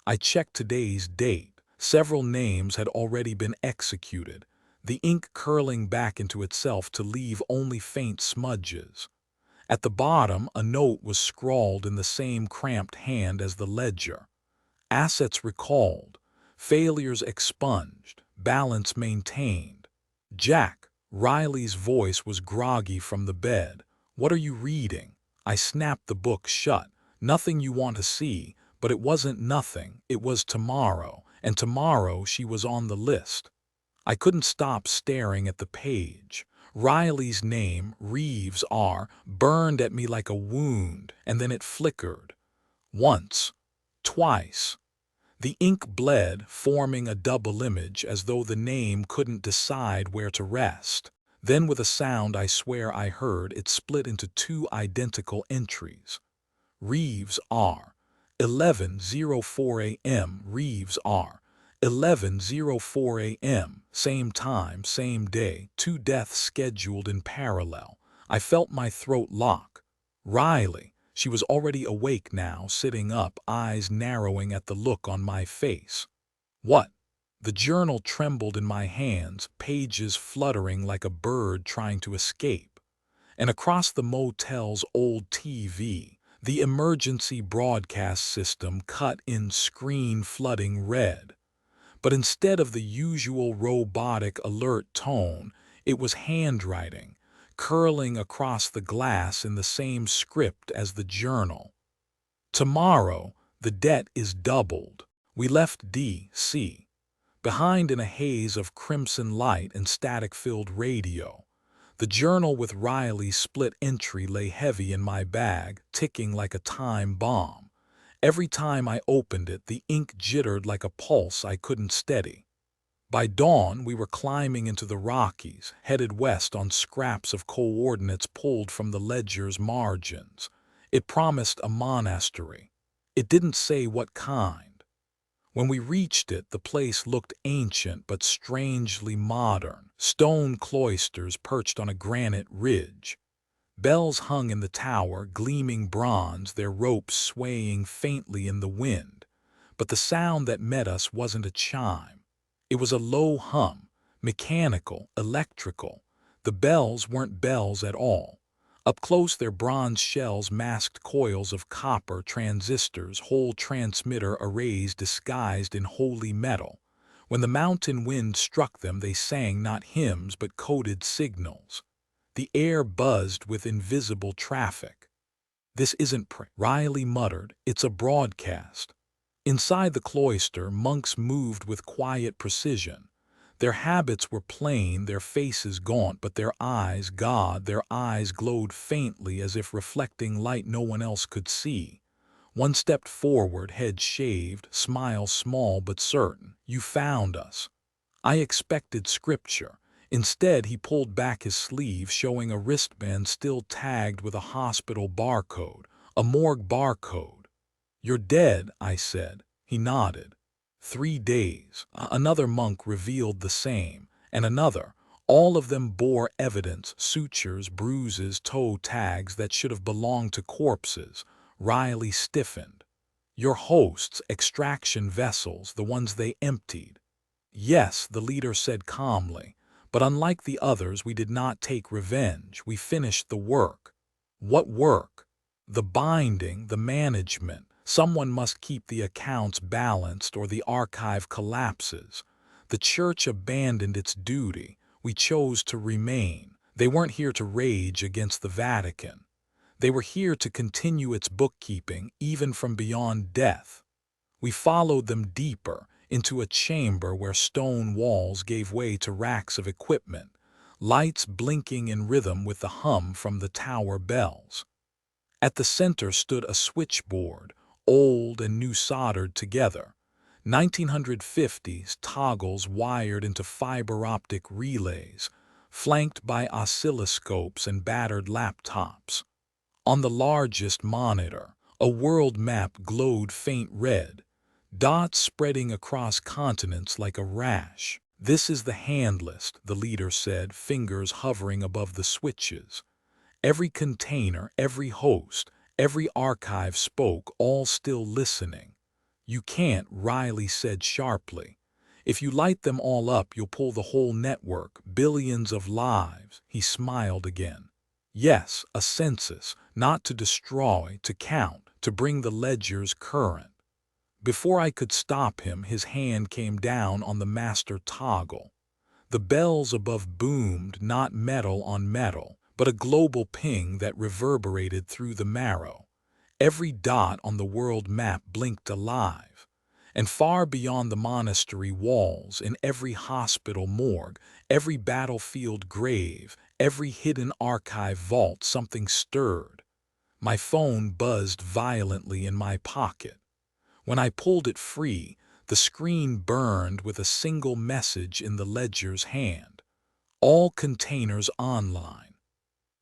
I checked today's date. Several names had already been executed, the ink curling back into itself to leave only faint smudges. At the bottom, a note was scrawled in the same cramped hand as the ledger. Assets recalled. Failures expunged, balance maintained. Jack, Riley's voice was groggy from the bed. What are you reading? I snapped the book shut. Nothing you want to see, but it wasn't nothing. It was tomorrow, and tomorrow she was on the list. I couldn't stop staring at the page. Riley's name, Reeves R., burned at me like a wound, and then it flickered. Once, twice. The ink bled, forming a double image as though the name couldn't decide where to rest. Then with a sound I swear I heard, it split into two identical entries. Reeves R. 11:04 a.m. Reeves R. 11:04 a.m. Same time, same day, 2 deaths scheduled in parallel. I felt my throat lock. Riley. She was already awake now, sitting up, eyes narrowing at the look on my face. What? The journal trembled in my hands, pages fluttering like a bird trying to escape. And across the motel's old TV, the emergency broadcast system cut in screen flooding red. But instead of the usual robotic alert tone, it was handwriting, curling across the glass in the same script as the journal. Tomorrow, the debt is doubled. We left D.C. behind in a haze of crimson light and static-filled radio. The journal with Riley's split entry lay heavy in my bag, ticking like a time bomb. Every time I opened it, the ink jittered like a pulse I couldn't steady. By dawn, we were climbing into the Rockies, headed west on scraps of coordinates pulled from the ledger's margins. It promised a monastery. It didn't say what kind. When we reached it, the place looked ancient but strangely modern. Stone cloisters perched on a granite ridge. Bells hung in the tower, gleaming bronze, their ropes swaying faintly in the wind. But the sound that met us wasn't a chime. It was a low hum, Mechanical, electrical. The bells weren't bells at all. Up close, their bronze shells masked coils of copper transistors, whole transmitter arrays disguised in holy metal. When the mountain wind struck them, they sang not hymns but coded signals. The air buzzed with invisible traffic. "This isn't Riley muttered. "It's a broadcast." Inside the cloister, monks moved with quiet precision. Their habits were plain, their faces gaunt, but their eyes, their eyes glowed faintly as if reflecting light no one else could see. One stepped forward, head shaved, smile small but certain. "You found us." I expected scripture. Instead, he pulled back his sleeve, showing a wristband still tagged with a hospital barcode, a morgue barcode. "You're dead," I said. He nodded. 3 days. Another monk revealed the same, and another. All of them bore evidence, sutures, bruises, toe tags that should have belonged to corpses. Riley stiffened. "Your hosts, extraction vessels, the ones they emptied." "Yes," the leader said calmly, "but unlike the others, we did not take revenge. We finished the work." "What work?" "The binding, the management. Someone must keep the accounts balanced or the archive collapses. The church abandoned its duty. We chose to remain. They weren't here to rage against the Vatican. They were here to continue its bookkeeping, even from beyond death." We followed them deeper, into a chamber where stone walls gave way to racks of equipment, lights blinking in rhythm with the hum from the tower bells. At the center stood a switchboard, old and new soldered together. 1950s toggles wired into fiber-optic relays, flanked by oscilloscopes and battered laptops. On the largest monitor, a world map glowed faint red, dots spreading across continents like a rash. "This is the hand list," the leader said, fingers hovering above the switches. Every container, every host, every archive spoke, all still listening. "You can't," Riley said sharply. "If you light them all up, you'll pull the whole network, billions of lives." He smiled again. "Yes, a census, not to destroy, to count, to bring the ledgers current." Before I could stop him, his hand came down on the master toggle. The bells above boomed, not metal on metal, but a global ping that reverberated through the marrow. Every dot on the world map blinked alive. And far beyond the monastery walls, in every hospital morgue, every battlefield grave, every hidden archive vault, something stirred. My phone buzzed violently in my pocket. When I pulled it free, the screen burned with a single message in the ledger's hand. "All containers online."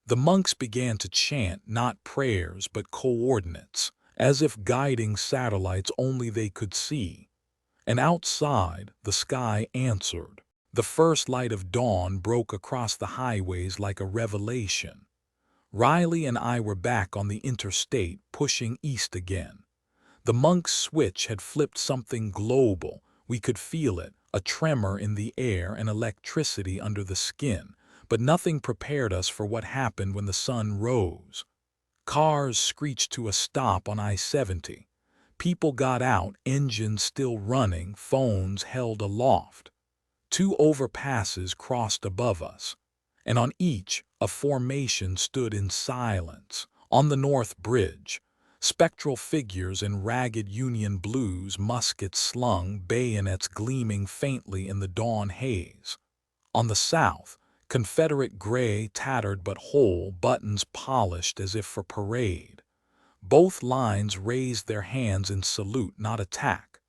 The monks began to chant not prayers but coordinates, as if guiding satellites only they could see. And outside, the sky answered. The first light of dawn broke across the highways like a revelation. Riley and I were back on the interstate, pushing east again. The monk's switch had flipped something global. We could feel it, a tremor in the air and electricity under the skin, but nothing prepared us for what happened when the sun rose. Cars screeched to a stop on I-70. People got out, engines still running, phones held aloft. 2 overpasses crossed above us, and on each, a formation stood in silence. On the North Bridge, spectral figures in ragged Union blues, muskets slung, bayonets gleaming faintly in the dawn haze. On the south, Confederate gray, tattered but whole, buttons polished as if for parade. Both lines raised their hands in salute, not attack.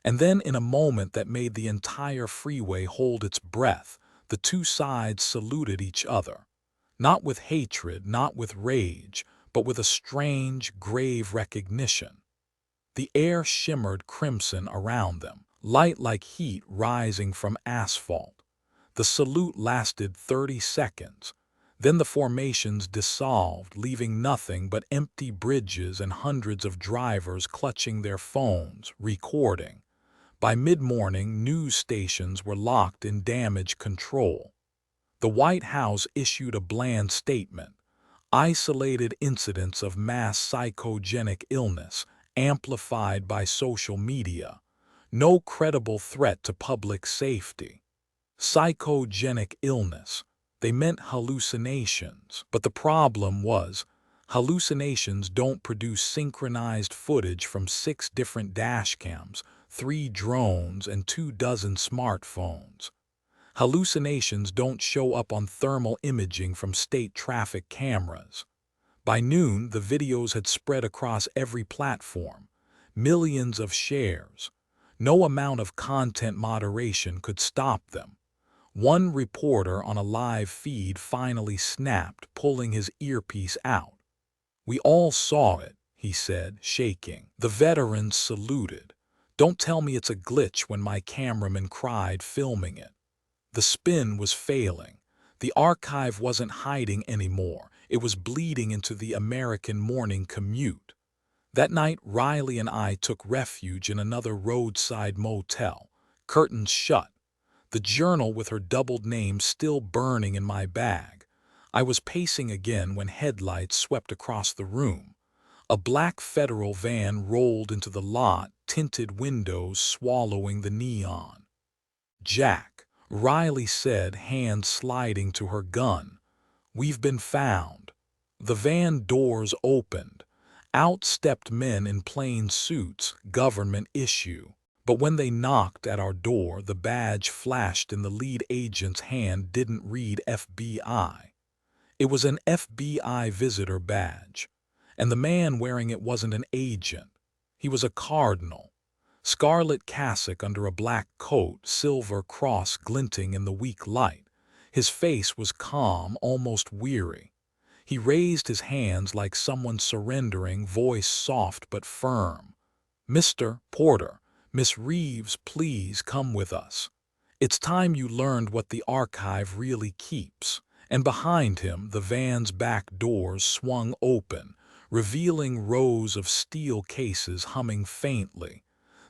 And then, in a moment that made the entire freeway hold its breath, the two sides saluted each other. Not with hatred, not with rage, but with a strange, grave recognition. The air shimmered crimson around them, light like heat rising from asphalt. The salute lasted 30 seconds. Then the formations dissolved, leaving nothing but empty bridges and hundreds of drivers clutching their phones, recording. By mid-morning, news stations were locked in damage control. The White House issued a bland statement: isolated incidents of mass psychogenic illness, amplified by social media. No credible threat to public safety. Psychogenic illness. They meant hallucinations. But the problem was, hallucinations don't produce synchronized footage from 6 different dashcams, 3 drones, and 24 smartphones. Hallucinations don't show up on thermal imaging from state traffic cameras. By noon, the videos had spread across every platform. Millions of shares. No amount of content moderation could stop them. One reporter on a live feed finally snapped, pulling his earpiece out. "We all saw it," he said, shaking. The veterans saluted. "Don't tell me it's a glitch," when my cameraman cried, filming it. The spin was failing. The archive wasn't hiding anymore. It was bleeding into the American morning commute. That night, Riley and I took refuge in another roadside motel, curtains shut. The journal with her doubled name still burning in my bag. I was pacing again when headlights swept across the room. A black federal van rolled into the lot, tinted windows swallowing the neon. "Jack," Riley said, hand sliding to her gun. "We've been found." The van doors opened. Out stepped men in plain suits, government issue. But when they knocked at our door, the badge flashed in the lead agent's hand didn't read FBI. It was an FBI visitor badge. And the man wearing it wasn't an agent. He was a cardinal. Scarlet cassock under a black coat, silver cross glinting in the weak light. His face was calm, almost weary. He raised his hands like someone surrendering, voice soft but firm. "Mr. Porter, Miss Reeves, please come with us. It's time you learned what the archive really keeps." And behind him, the van's back doors swung open, revealing rows of steel cases humming faintly.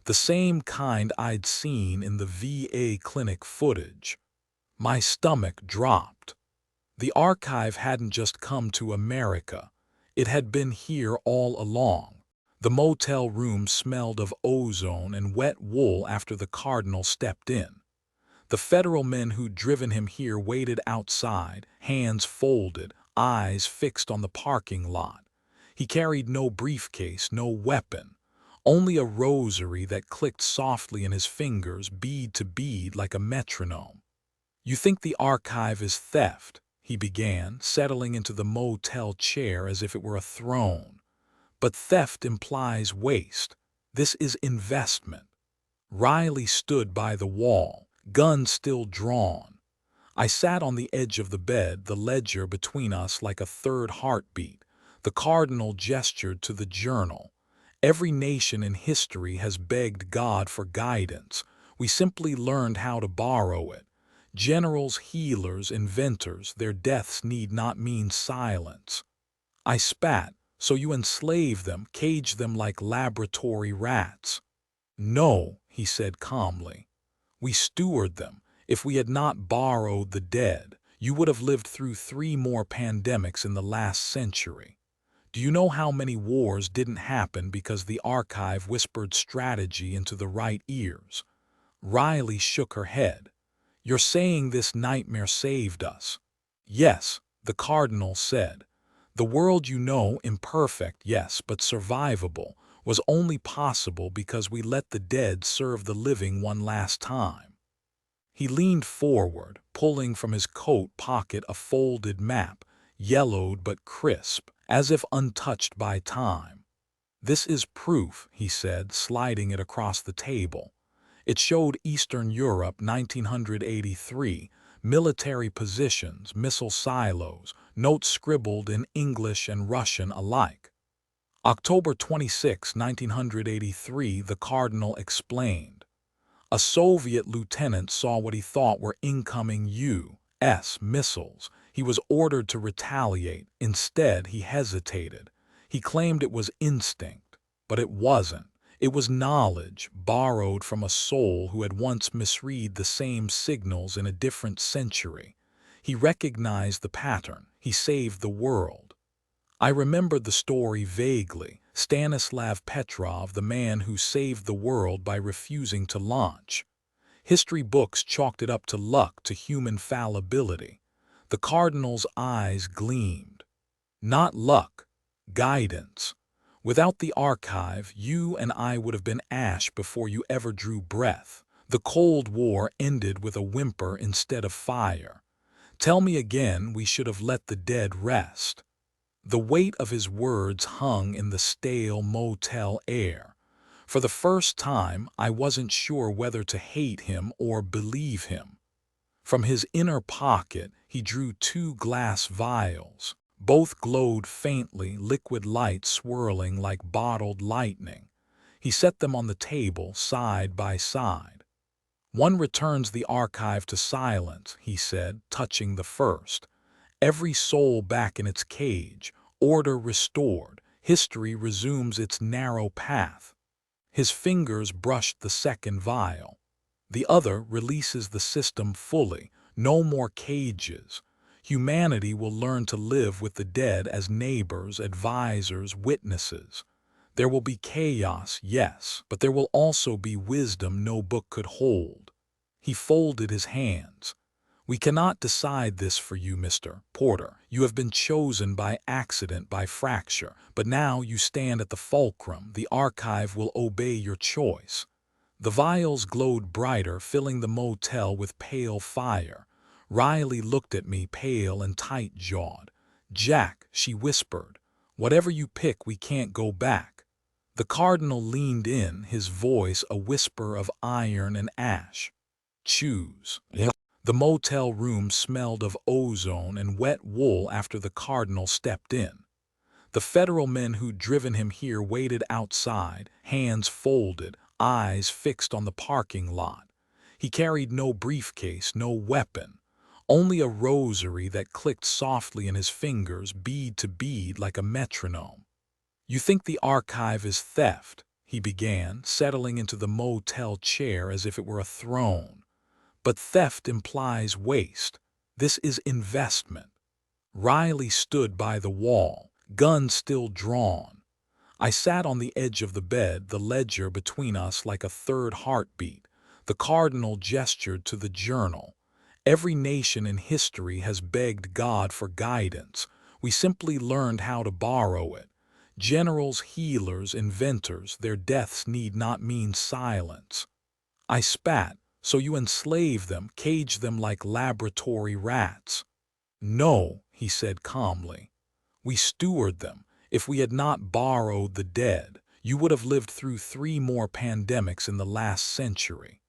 The same kind I'd seen in the VA clinic footage. My stomach dropped. The archive hadn't just come to America. It had been here all along. The motel room smelled of ozone and wet wool after the cardinal stepped in. The federal men who'd driven him here waited outside, hands folded, eyes fixed on the parking lot. He carried no briefcase, no weapon, only a rosary that clicked softly in his fingers, bead to bead like a metronome. "You think the archive is theft?" he began, settling into the motel chair as if it were a throne. "But theft implies waste. This is investment." Riley stood by the wall, gun still drawn. I sat on the edge of the bed, the ledger between us like a third heartbeat. The cardinal gestured to the journal. "Every nation in history has begged God for guidance. We simply learned how to borrow it. Generals, healers, inventors, their deaths need not mean silence." I spat. "So you enslave them, cage them like laboratory rats?" "No," he said calmly. "We steward them. If we had not borrowed the dead, you would have lived through 3 more pandemics in the last century. Do you know how many wars didn't happen because the archive whispered strategy into the right ears?" Riley shook her head. "You're saying this nightmare saved us?" "Yes," the cardinal said. "The world you know, imperfect, yes, but survivable, was only possible because we let the dead serve the living one last time." He leaned forward, pulling from his coat pocket a folded map, yellowed but crisp, as if untouched by time. "This is proof," he said, sliding it across the table. It showed Eastern Europe 1983, military positions, missile silos, notes scribbled in English and Russian alike. October 26, 1983, the cardinal explained. "A Soviet lieutenant saw what he thought were incoming U.S. missiles. He was ordered to retaliate. Instead, he hesitated. He claimed it was instinct, but it wasn't. It was knowledge borrowed from a soul who had once misread the same signals in a different century. He recognized the pattern. He saved the world. I remembered the story vaguely. Stanislav Petrov, the man who saved the world by refusing to launch. History books chalked it up to luck, to human fallibility. The cardinal's eyes gleamed. Not luck, guidance. Without the archive, you and I would have been ash before you ever drew breath. The Cold War ended with a whimper instead of fire. Tell me again, we should have let the dead rest. The weight of his words hung in the stale motel air. For the first time, I wasn't sure whether to hate him or believe him. From his inner pocket, he drew 2 glass vials. Both glowed faintly, liquid light swirling like bottled lightning. He set them on the table, side by side. One returns the archive to silence, he said, touching the first. Every soul back in its cage, order restored, history resumes its narrow path. His fingers brushed the second vial. The other releases the system fully, no more cages. Humanity will learn to live with the dead as neighbors, advisors, witnesses. There will be chaos, yes, but there will also be wisdom no book could hold. He folded his hands. We cannot decide this for you, Mr. Porter. You have been chosen by accident, by fracture, but now you stand at the fulcrum. The archive will obey your choice. The vials glowed brighter, filling the motel with pale fire. Riley looked at me, pale and tight-jawed. Jack, she whispered, whatever you pick, we can't go back. The cardinal leaned in, his voice a whisper of iron and ash. Choose. The motel room smelled of ozone and wet wool after the cardinal stepped in. The federal men who'd driven him here waited outside, hands folded, eyes fixed on the parking lot. He carried no briefcase, no weapon, only a rosary that clicked softly in his fingers, bead to bead like a metronome. You think the archive is theft, he began, settling into the motel chair as if it were a throne. But theft implies waste. This is investment. Riley stood by the wall, gun still drawn. I sat on the edge of the bed, the ledger between us like a third heartbeat. The cardinal gestured to the journal. Every nation in history has begged God for guidance. We simply learned how to borrow it. Generals, healers, inventors, their deaths need not mean silence. I spat. So you enslave them, cage them like laboratory rats. No, he said calmly. We steward them. If we had not borrowed the dead, you would have lived through 3 more pandemics in the last century.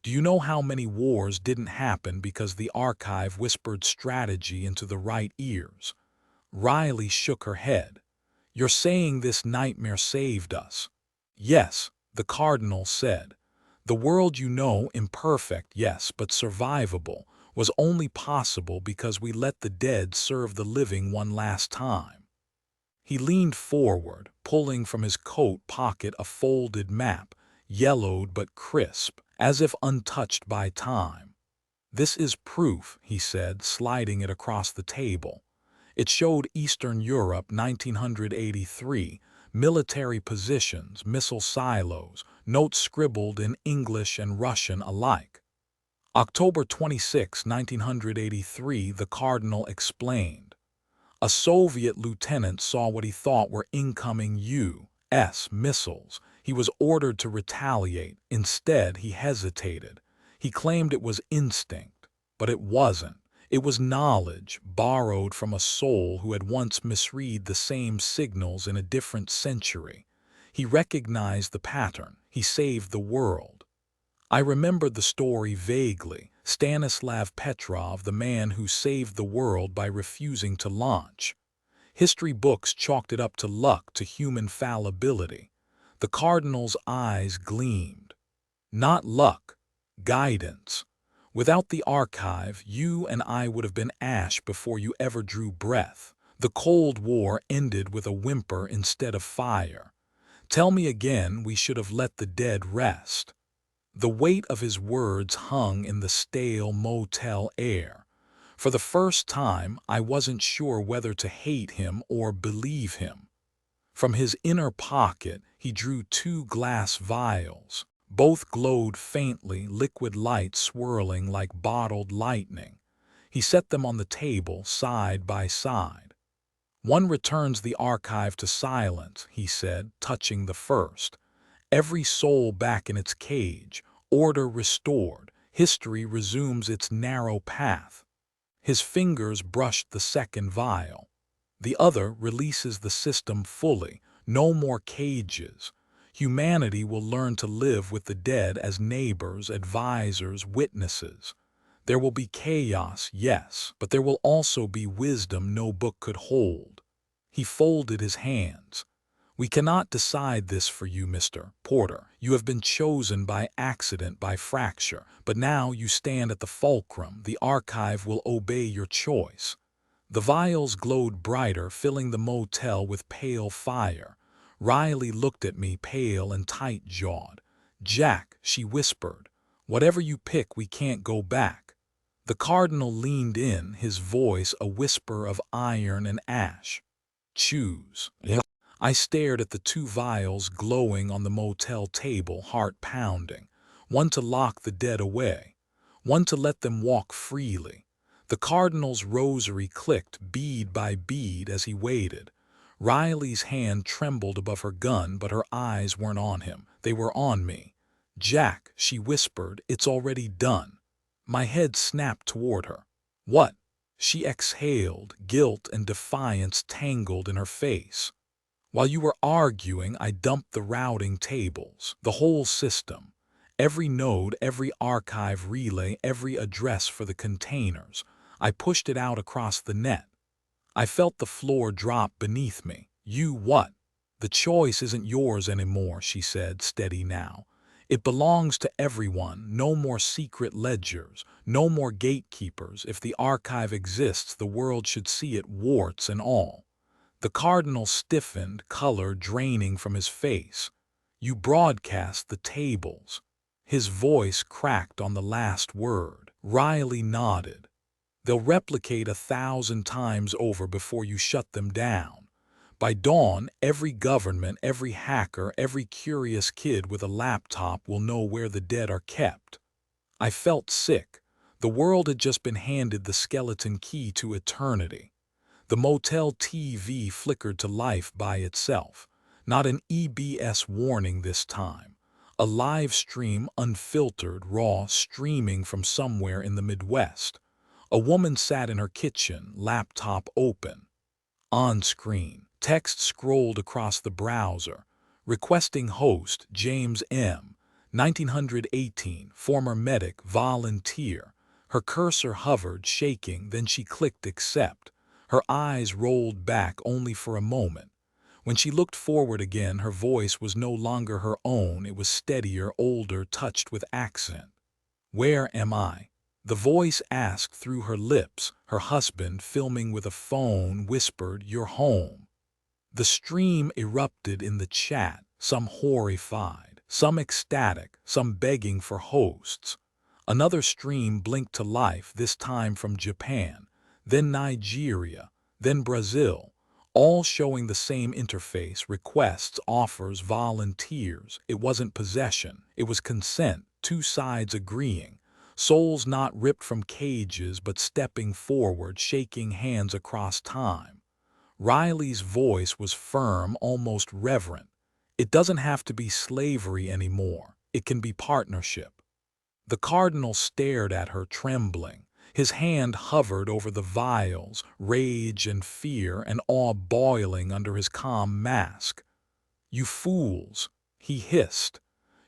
Do you know how many wars didn't happen because the archive whispered strategy into the right ears? Riley shook her head. You're saying this nightmare saved us? Yes, the cardinal said. The world you know, imperfect, yes, but survivable, was only possible because we let the dead serve the living one last time. He leaned forward, pulling from his coat pocket a folded map, yellowed but crisp, as if untouched by time. This is proof, he said, sliding it across the table. It showed Eastern Europe 1983, military positions, missile silos, notes scribbled in English and Russian alike. October 26, 1983, the cardinal explained. A Soviet lieutenant saw what he thought were incoming U.S. missiles. He was ordered to retaliate. Instead, he hesitated. He claimed it was instinct, but it wasn't. It was knowledge borrowed from a soul who had once misread the same signals in a different century. He recognized the pattern. He saved the world. I remembered the story vaguely. Stanislav Petrov, the man who saved the world by refusing to launch. History books chalked it up to luck, to human fallibility. The cardinal's eyes gleamed. Not luck, guidance. Without the archive, you and I would have been ash before you ever drew breath. The Cold War ended with a whimper instead of fire. Tell me again, we should have let the dead rest. The weight of his words hung in the stale motel air. For the first time, I wasn't sure whether to hate him or believe him. From his inner pocket, he drew 2 glass vials. Both glowed faintly, liquid light swirling like bottled lightning. He set them on the table, side by side. One returns the archive to silence, he said, touching the first. Every soul back in its cage, order restored, history resumes its narrow path. His fingers brushed the second vial. The other releases the system fully, no more cages. Humanity will learn to live with the dead as neighbors, advisors, witnesses. There will be chaos, yes, but there will also be wisdom no book could hold. He folded his hands. We cannot decide this for you, Mr. Porter. You have been chosen by accident, by fracture, but now you stand at the fulcrum. The archive will obey your choice. The vials glowed brighter, filling the motel with pale fire. Riley looked at me, pale and tight-jawed. "Jack," she whispered, "whatever you pick, we can't go back." The cardinal leaned in, his voice a whisper of iron and ash. "Choose." I stared at the 2 vials glowing on the motel table, heart pounding. One to lock the dead away, one to let them walk freely. The cardinal's rosary clicked bead by bead as he waited. Riley's hand trembled above her gun, but her eyes weren't on him. They were on me. "Jack," she whispered, "it's already done." My head snapped toward her. "What?" She exhaled, guilt and defiance tangled in her face. "While you were arguing, I dumped the routing tables, the whole system. Every node, every archive relay, every address for the containers. I pushed it out across the net. I felt the floor drop beneath me. You what? The choice isn't yours anymore," she said, steady now. "It belongs to everyone. No more secret ledgers, no more gatekeepers. If the archive exists, the world should see it, warts and all." The cardinal stiffened, color draining from his face. "You broadcast the tables." His voice cracked on the last word. Riley nodded. "They'll replicate 1,000 times over before you shut them down. By dawn, every government, every hacker, every curious kid with a laptop will know where the dead are kept." I felt sick. The world had just been handed the skeleton key to eternity. The motel TV flickered to life by itself. Not an EBS warning this time. A live stream, unfiltered, raw, streaming from somewhere in the Midwest. A woman sat in her kitchen, laptop open. On screen, text scrolled across the browser. Requesting host, James M., 1918, former medic, volunteer. Her cursor hovered, shaking, then she clicked accept. Her eyes rolled back only for a moment. When she looked forward again, her voice was no longer her own. It was steadier, older, touched with accent. "Where am I?" The voice asked through her lips. Her husband, filming with a phone, whispered, "You're home." The stream erupted in the chat, some horrified, some ecstatic, some begging for hosts. Another stream blinked to life, this time from Japan, then Nigeria, then Brazil, all showing the same interface: requests, offers, volunteers. It wasn't possession, it was consent, 2 sides agreeing. Souls not ripped from cages, but stepping forward, shaking hands across time. Riley's voice was firm, almost reverent. "It doesn't have to be slavery anymore. It can be partnership." The cardinal stared at her, trembling. His hand hovered over the vials, rage and fear and awe boiling under his calm mask. "You fools," he hissed.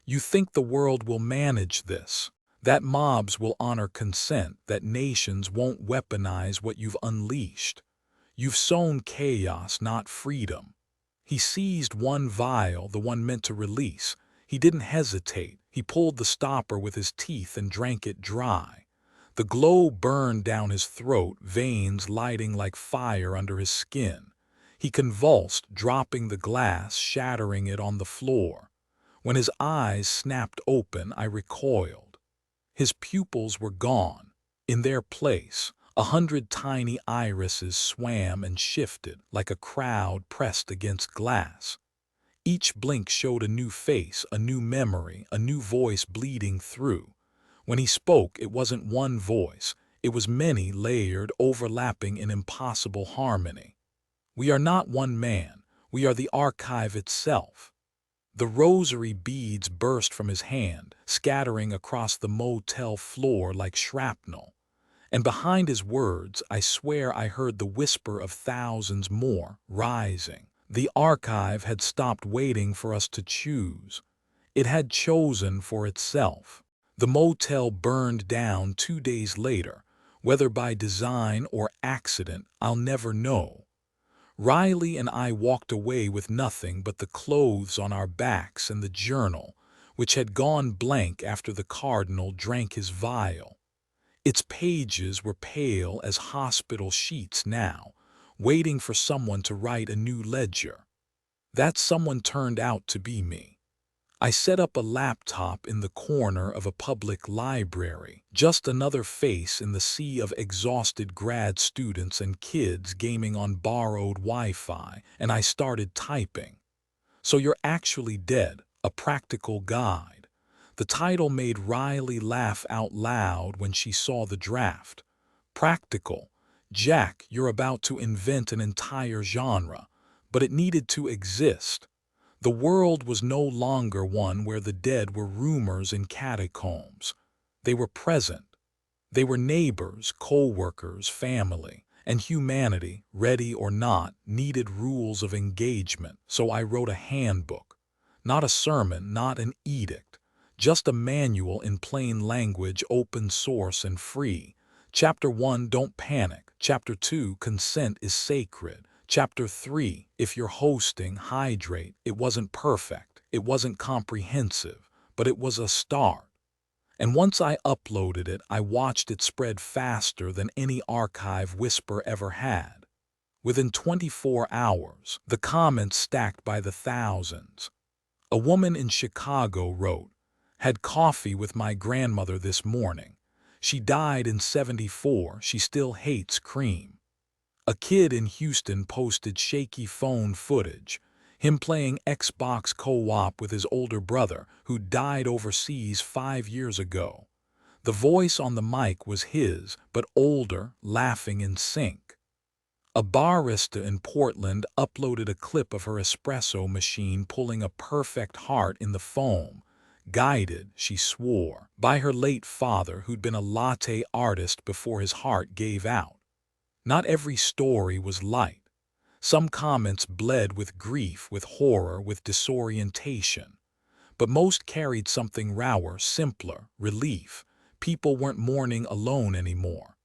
"You think the world will manage this? That mobs will honor consent, that nations won't weaponize what you've unleashed? You've sown chaos, not freedom." He seized one vial, the one meant to release. He didn't hesitate. He pulled the stopper with his teeth and drank it dry. The glow burned down his throat, veins lighting like fire under his skin. He convulsed, dropping the glass, shattering it on the floor. When his eyes snapped open, I recoiled. His pupils were gone. In their place, 100 tiny irises swam and shifted like a crowd pressed against glass. Each blink showed a new face, a new memory, a new voice bleeding through. When he spoke, it wasn't one voice. It was many, layered, overlapping in impossible harmony. We are not one man. We are the archive itself. The rosary beads burst from his hand, scattering across the motel floor like shrapnel. And behind his words, I swear I heard the whisper of thousands more, rising. The archive had stopped waiting for us to choose. It had chosen for itself. The motel burned down 2 days later. Whether by design or accident, I'll never know. Riley and I walked away with nothing but the clothes on our backs and the journal, which had gone blank after the cardinal drank his vial. Its pages were pale as hospital sheets now, waiting for someone to write a new ledger. That someone turned out to be me. I set up a laptop in the corner of a public library, just another face in the sea of exhausted grad students and kids gaming on borrowed Wi-Fi, and I started typing. So You're Actually Dead, a Practical Guide. The title made Riley laugh out loud when she saw the draft. Practical. Jack, you're about to invent an entire genre, but it needed to exist. The world was no longer one where the dead were rumors in catacombs. They were present. They were neighbors, co-workers, family, and humanity, ready or not, needed rules of engagement. So I wrote a handbook. Not a sermon, not an edict. Just a manual in plain language, open source and free. Chapter 1, Don't Panic. Chapter 2, Consent is Sacred. Chapter 3, If you're hosting, hydrate. It wasn't perfect, it wasn't comprehensive, but it was a start. And once I uploaded it, I watched it spread faster than any archive whisper ever had. Within 24 hours, the comments stacked by the thousands. A woman in Chicago wrote, "Had coffee with my grandmother this morning. She died in '74, she still hates cream." A kid in Houston posted shaky phone footage, him playing Xbox co-op with his older brother who died overseas 5 years ago. The voice on the mic was his, but older, laughing in sync. A barista in Portland uploaded a clip of her espresso machine pulling a perfect heart in the foam, guided, she swore, by her late father who'd been a latte artist before his heart gave out. Not every story was light. Some comments bled with grief, with horror, with disorientation. But most carried something rawer, simpler, relief. People weren't mourning alone anymore.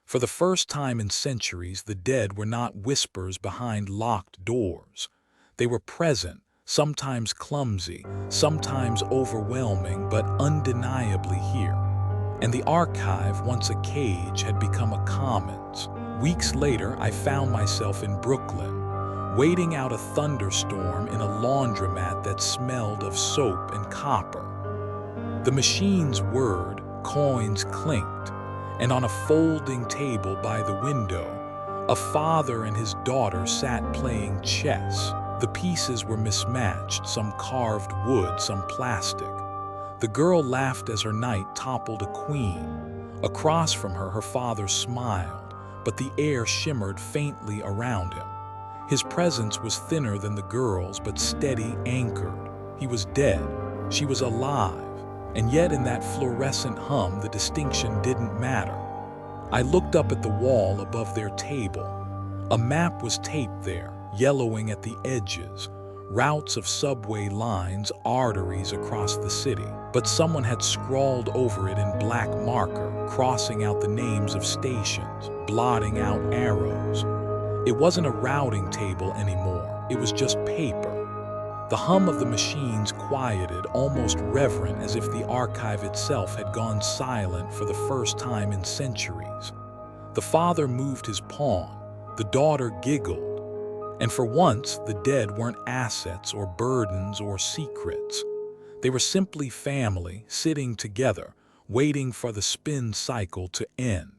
For the first time in centuries, the dead were not whispers behind locked doors. They were present, sometimes clumsy, sometimes overwhelming, but undeniably here. And the archive, once a cage, had become a commons. Weeks later, I found myself in Brooklyn, waiting out a thunderstorm in a laundromat that smelled of soap and copper. The machine's word, coins, clinked, and on a folding table by the window, a father and his daughter sat playing chess. The pieces were mismatched, some carved wood, some plastic. The girl laughed as her knight toppled a queen. Across from her, her father smiled, but the air shimmered faintly around him. His presence was thinner than the girl's, but steady, anchored. He was dead. She was alive. And yet in that fluorescent hum, the distinction didn't matter. I looked up at the wall above their table. A map was taped there, yellowing at the edges. Routes of subway lines, arteries across the city. But someone had scrawled over it in black marker, crossing out the names of stations, blotting out arrows. It wasn't a routing table anymore, it was just paper. The hum of the machines quieted, almost reverent, as if the archive itself had gone silent for the first time in centuries. The father moved his pawn, the daughter giggled. And for once, the dead weren't assets or burdens or secrets. They were simply family sitting together, waiting for the spin cycle to end.